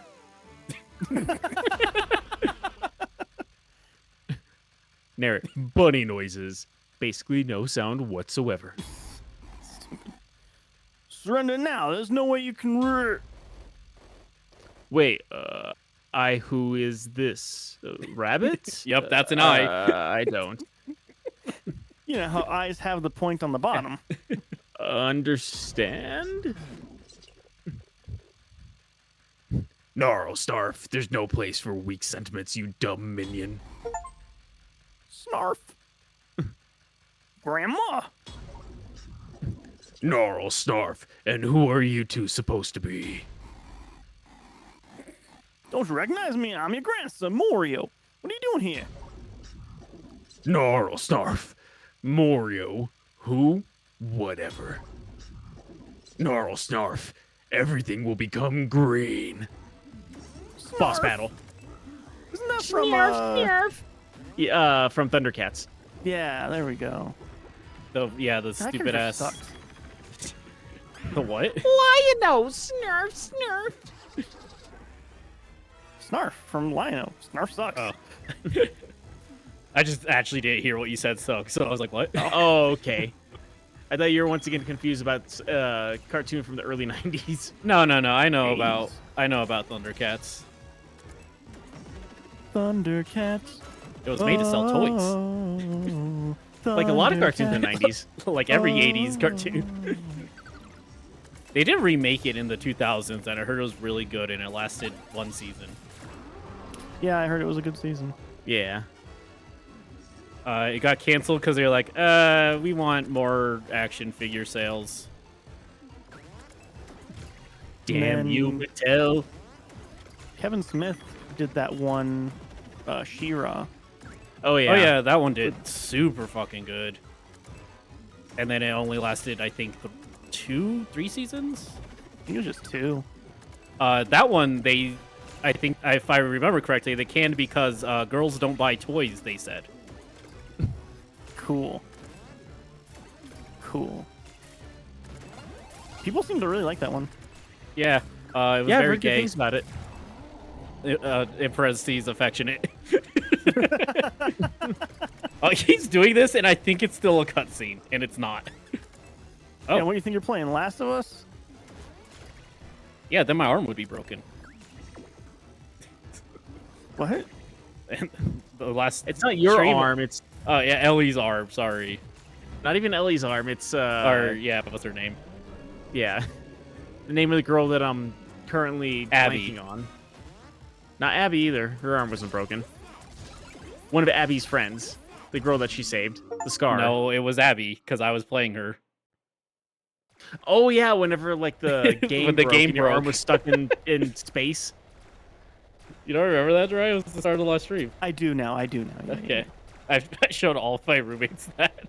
Narrate. Bunny noises. Basically no sound whatsoever. Surrender now. There's no way you can... Wait, who is this? Rabbit? Yep, that's an eye. I don't. You know how eyes have the point on the bottom. Understand? Gnarl, Snarf. There's no place for weak sentiments, you dumb minion. Snarf. Grandma. Gnarl, Snarf. And who are you two supposed to be? Don't you recognize me? I'm your grandson, Morio. What are you doing here? Gnarl, Snarf. Morio. Who? Whatever. Gnarl, Snarf. Everything will become green. Snarf. Boss battle. Isn't that from Snarf? Yeah, from Thundercats. Yeah, there we go. The stupid ass. Sucks. The what? Lion-O, Snarf, Snarf. Snarf from Lion-O. Snarf sucks. Oh. I just actually didn't hear what you said, so I was like, what? Oh, okay. I thought you were once again confused about cartoon from the early 90s. No. I know about Thundercats. Thundercats. It was made to sell toys. Like a lot of cartoons in the 90s. Like every 80s cartoon. They did remake it in the 2000s, and I heard it was really good, and it lasted one season. Yeah, I heard it was a good season. Yeah. It got canceled because they were like, we want more action figure sales. Damn you, Mattel. Kevin Smith did that one, She-Ra. Oh, yeah. Oh, yeah, that one did super fucking good. And then it only lasted, I think, 3 seasons. I think it was just 2. That one, I think, if I remember correctly, they canned because girls don't buy toys, they said. Cool. People seem to really like that one. Yeah, it was Yeah, I've very heard good gay. things about it. In parentheses, affectionate. Oh, he's doing this, and I think it's still a cutscene, and it's not. Oh. Yeah, what do you think you're playing? Last of Us? Yeah, then my arm would be broken. What? And the last. It's not your stream- arm. It's Oh yeah, Ellie's arm. Sorry. not even Ellie's arm. It's Or yeah, what's her name? yeah, the name of the girl that I'm currently Abby. blanking on. Not Abby either. Her arm wasn't broken. One of Abby's friends, the girl that she saved, the Scar. No, it was Abby because I was playing her. Oh yeah, whenever like the game When the broke game and your arm broke. was stuck in space. You don't remember that, right? It was the start of the last stream. I do now. Yeah, Okay. I showed all of my roommates that.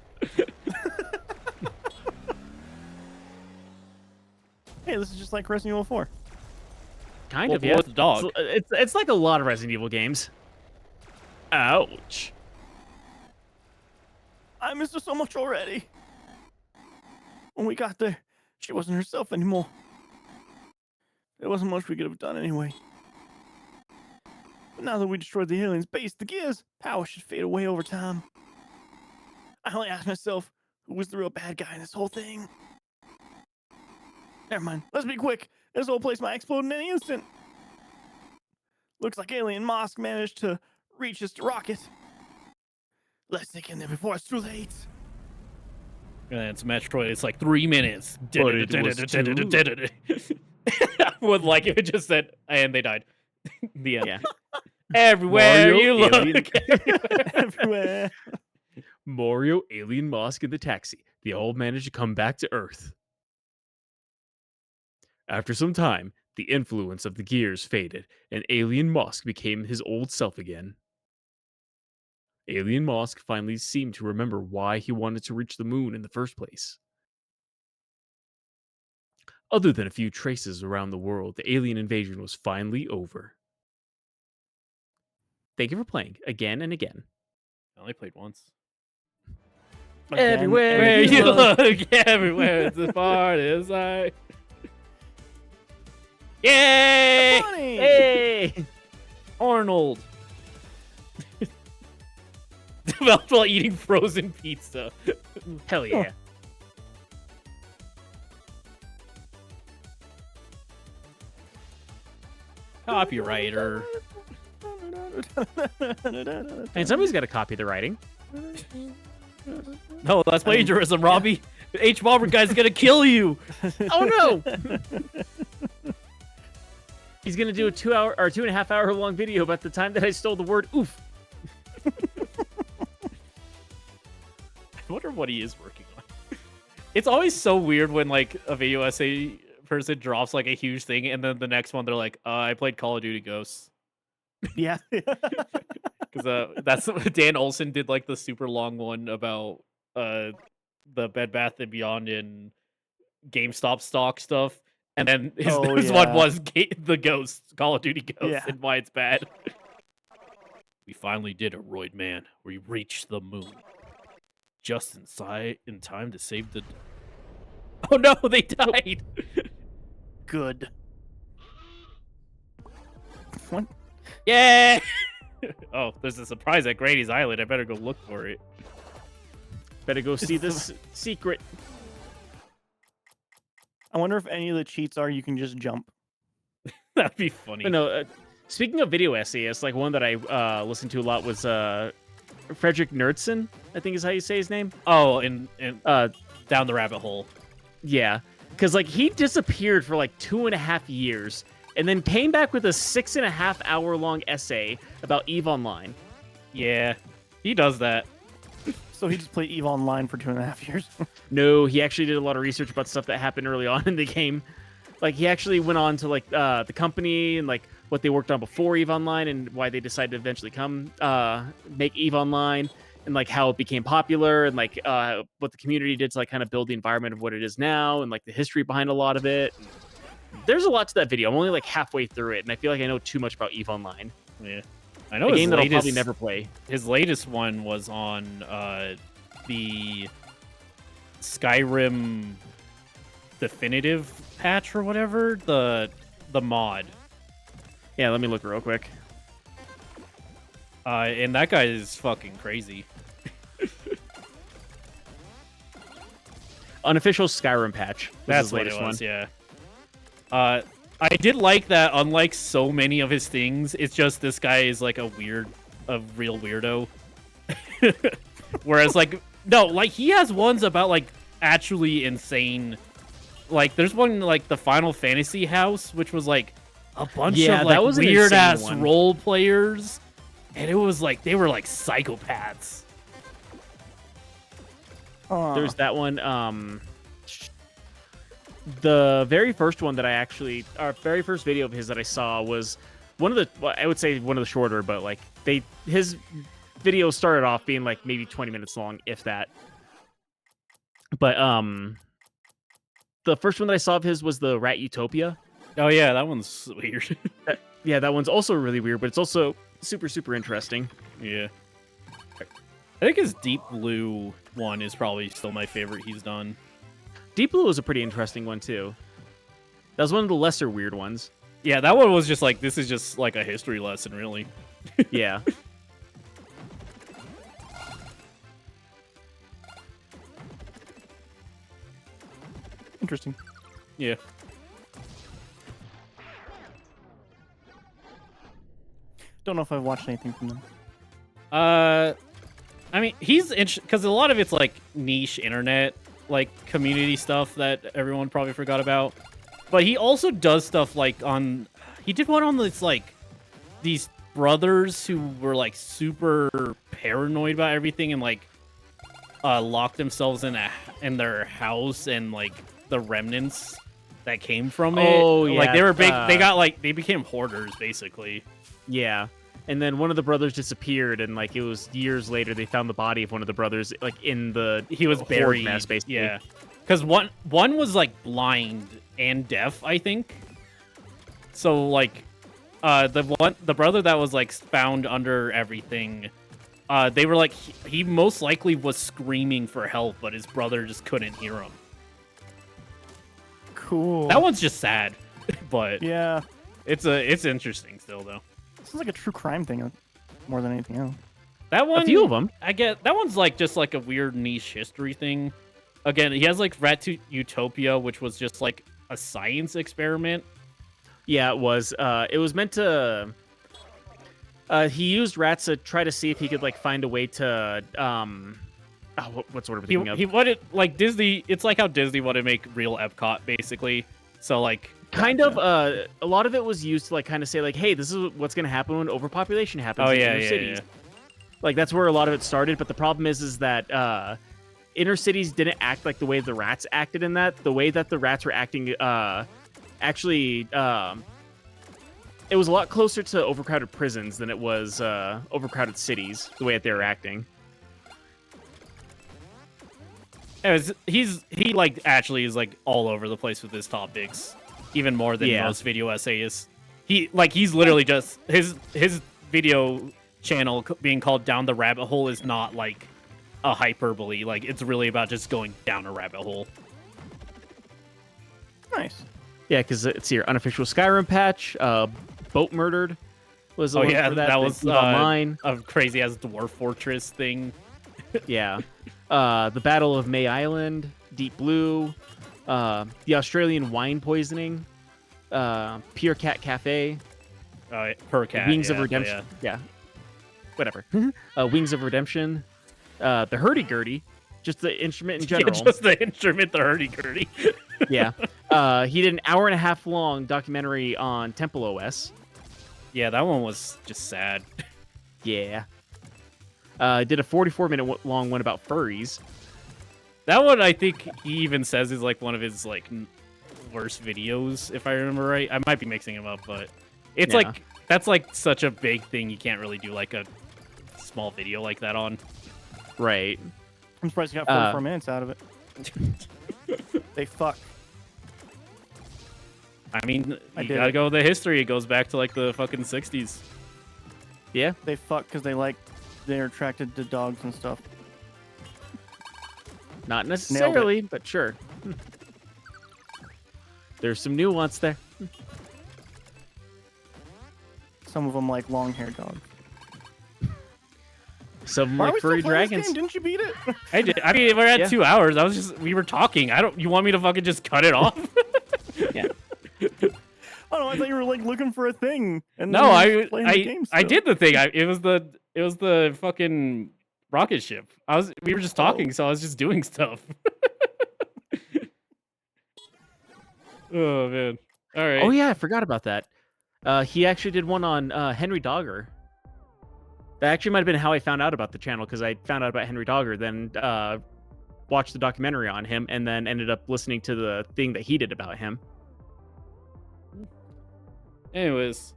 Hey, this is just like Resident Evil 4. Kind Well, of, yeah. with the dog. It's like a lot of Resident Evil games. Ouch. I missed her so much already. When we got there, she wasn't herself anymore. There wasn't much we could have done anyway. But now that we destroyed the alien's base, the gears, power should fade away over time. I only asked myself, who was the real bad guy in this whole thing? Never mind. Let's be quick. This whole place might explode in any instant. Looks like Alien Mosk managed to reach this rocket. Let's take in there before it's too late. And it's Metroid. It's like 3 minutes. But it was I would like if it just said, and they died. The end. Yeah. Everywhere Mario, you look. alien- Everywhere. Mario, Alien Mosk, and the taxi. They all managed to come back to Earth. After some time, the influence of the gears faded, and Alien Mosk became his old self again. Alien Mosk finally seemed to remember why he wanted to reach the moon in the first place. Other than a few traces around the world, the alien invasion was finally over. Thank you for playing again and again. I only played once. Again, Everywhere Where and you again. look, everywhere it's as far as I. Yay! Funny. Hey! Arnold. Developed while eating frozen pizza. Hell yeah. Copywriter. And somebody's got to copy the writing. No, that's plagiarism, Robbie. The H Bomber guy's gonna kill you. Oh no! He's gonna do a 2.5 hour long video about the time that I stole the word oof. I wonder what he is working on. It's always so weird when like a video essay person drops like a huge thing, and then the next one they're like, "I played Call of Duty Ghosts." Yeah. Because that's Dan Olson did like the super long one about the Bed Bath and Beyond and GameStop stock stuff, and then his Oh, next yeah. one was the Ghosts, Call of Duty Ghosts, Yeah. and why it's bad. We finally did it, Royd Man. We reached the moon, just in time to save the. Oh no, they died. Good. What? Yeah. Oh, there's a surprise at Grady's Island. I better go look for it. Better go see this secret. I wonder if any of the cheats are you can just jump. That'd be funny. But no, speaking of video essayists, like one that I listened to a lot was Frederick Nerdson, I think is how you say his name. Oh, and Uh, down the rabbit hole. yeah, because like he disappeared for like 2.5 years, and then came back with a 6.5 hour long essay about EVE Online. Yeah, he does that. So he just played EVE Online for 2.5 years. No, he actually did a lot of research about stuff that happened early on in the game. Like he actually went on to like the company and like what they worked on before EVE Online and why they decided to eventually come make EVE Online. and like how it became popular, and like what the community did to like kind of build the environment of what it is now, and like the history behind a lot of it. There's a lot to that video. I'm only like halfway through it, and I feel like I know too much about EVE Online. Yeah, I know a game that I'll latest, probably never play. His latest one was on the Skyrim definitive patch or whatever, the mod. Yeah, let me look real quick. And that guy is fucking crazy. Unofficial Skyrim patch. That's his what latest it was, one. yeah. I did like that, unlike so many of his things, it's just this guy is like a real weirdo. Whereas, like, no, like, he has ones about, like, actually insane. Like, there's one, like, the Final Fantasy house, which was, like, a bunch of, like, weird-ass role players. And it was, like, they were, like, psychopaths. There's that one, the very first one that our very first video of his that I saw was one of the, well, I would say one of the shorter, but like his videos started off being like maybe 20 minutes long, if that. But the first one that I saw of his was the Rat Utopia. Oh yeah, that one's weird. Yeah, that one's also really weird, but it's also super, super interesting. Yeah. I think his Deep Blue one is probably still my favorite he's done. Deep Blue was a pretty interesting one, too. That was one of the lesser weird ones. Yeah, that one was just like, this is just like a history lesson, really. Yeah. Interesting. Yeah. Don't know if I've watched anything from them. I mean, he's interesting because a lot of it's like niche internet, like community stuff that everyone probably forgot about. But he also does stuff like he did one on this like these brothers who were like super paranoid about everything and like locked themselves in their house and like the remnants that came from it. Oh yeah, like they were big. They became hoarders basically. Yeah. And then one of the brothers disappeared, and like it was years later they found the body of one of the brothers, like in the he was buried. Mess, basically. Yeah, because one was like blind and deaf, I think. So like, the brother that was like found under everything, they were like he most likely was screaming for help, but his brother just couldn't hear him. Cool. That one's just sad, but yeah, it's interesting still though. Sounds like a true crime thing more than anything else. That one, a few of them. I get that one's like just like a weird niche history thing. Again, he has like Rat Utopia, which was just like a science experiment. Yeah, it was. It was meant to. He used rats to try to see if he could like find a way to. What sort of thing? He wanted like Disney. It's like how Disney wanted to make real Epcot, basically. So like. Kind of, a lot of it was used to like kind of say like, hey, this is what's going to happen when overpopulation happens in inner cities. Yeah. Like that's where a lot of it started. But the problem is that inner cities didn't act like the way the rats acted in that. The way that the rats were acting, actually, it was a lot closer to overcrowded prisons than it was overcrowded cities. The way that they were acting. He like actually is like all over the place with his topics. Even more than most video essayists. He's literally just his video channel being called Down the Rabbit Hole is not like a hyperbole. Like it's really about just going down a rabbit hole. Nice. Yeah, because it's your unofficial Skyrim patch. Boat murdered was the one for that was online. A crazy ass dwarf fortress thing. Yeah. The Battle of May Island, Deep Blue. The Australian wine poisoning, Pure Cat Cafe, Per Cat, Wings of Redemption, whatever. Wings of Redemption, the hurdy-gurdy, just the instrument in general. Yeah, just the instrument, the hurdy-gurdy. Yeah. He did an hour-and-a-half long documentary on Temple OS. Yeah, that one was just sad. Yeah. Did a 44-minute long one about furries. That one, I think he even says is like one of his like worst videos, if I remember right. I might be mixing them up, but it's like that's like such a big thing. You can't really do like a small video like that on. Right. I'm surprised you got 44 minutes out of it. They fuck. I mean, you gotta go with the history. It goes back to like the fucking 60s. Yeah. They fuck because they're attracted to dogs and stuff. Not necessarily, but sure. There's some nuance there. Some of them like long-haired dogs. Some like furry dragons. Didn't you beat it? I did. I mean, we're at 2 hours. We were talking. You want me to fucking just cut it off? Yeah. Oh no, I thought you were like looking for a thing. And No, I did the thing. It was the fucking rocket ship. We were just talking, so I was just doing stuff. Oh man. All right. Oh yeah, I forgot about that. He actually did one on Henry Dogger. That actually might have been how I found out about the channel, because I found out about Henry Dogger, then watched the documentary on him, and then ended up listening to the thing that he did about him. Anyways,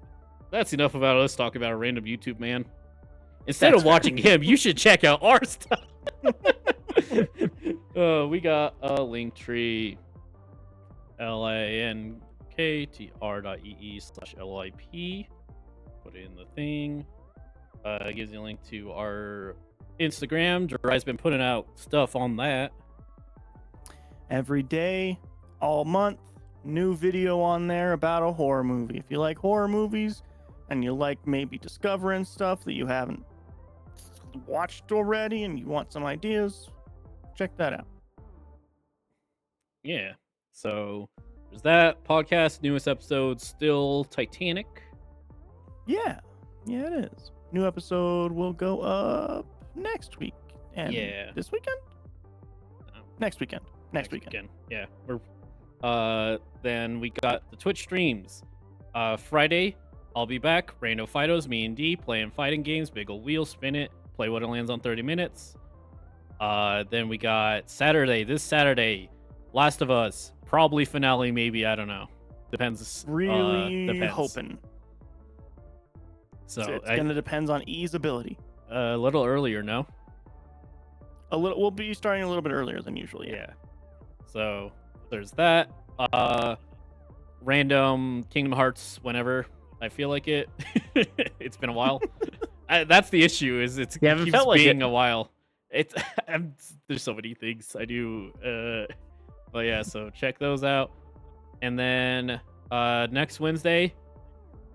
that's enough about us talking about a random YouTube man. Instead of watching him, you should check out our stuff. We got a link tree, linktr.ee/loip. Put it in the thing. It gives you a link to our Instagram. Jiraiya's been putting out stuff on that. Every day, all month, new video on there about a horror movie. If you like horror movies and you like maybe discovering stuff that you haven't watched already and you want some ideas, check that out. Yeah. So there's that podcast. Newest episode still Titanic. Yeah, it is. New episode will go up next week. And this weekend? No. Next weekend. Next weekend. Yeah. Then we got the Twitch streams. Friday, I'll be back. Rando Fidos, me and D, playing fighting games. Big ol' wheel, spin it. Play what it lands on 30 minutes. Then we got this Saturday, Last of Us. Probably finale, maybe. I don't know. Depends. Really hoping. So it's going to depend on E's ability. A little earlier, no? We'll be starting a little bit earlier than usual. Yeah. So there's that. Random Kingdom Hearts whenever I feel like it. It's been a while. That's the issue. Is it keeps being a while. There's so many things I do. But yeah, so check those out. And then next Wednesday,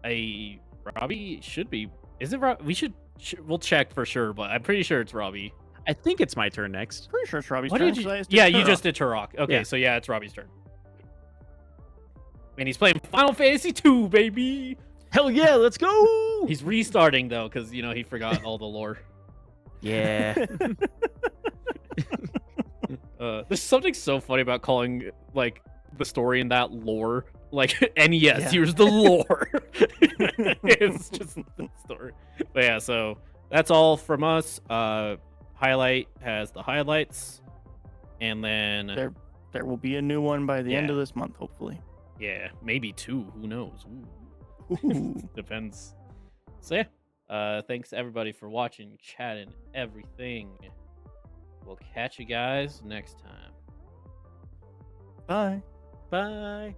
Robbie should be. Is it Robbie? We'll check for sure, but I'm pretty sure it's Robbie. I think it's my turn next. Pretty sure it's Robbie's turn. You just did Turok. Okay, so yeah, it's Robbie's turn. And he's playing Final Fantasy 2, baby. Hell yeah, let's go. He's restarting though, because he forgot all the lore. Yeah. There's something so funny about calling like the story in that lore. Like NES, here's the lore. It's just the story. But yeah, so that's all from us. Highlight has the highlights, and then there will be a new one by the end of this month, hopefully. Yeah, maybe 2. Who knows? Ooh. Depends. So yeah, thanks everybody for watching, chatting, everything. We'll catch you guys next time. Bye. Bye.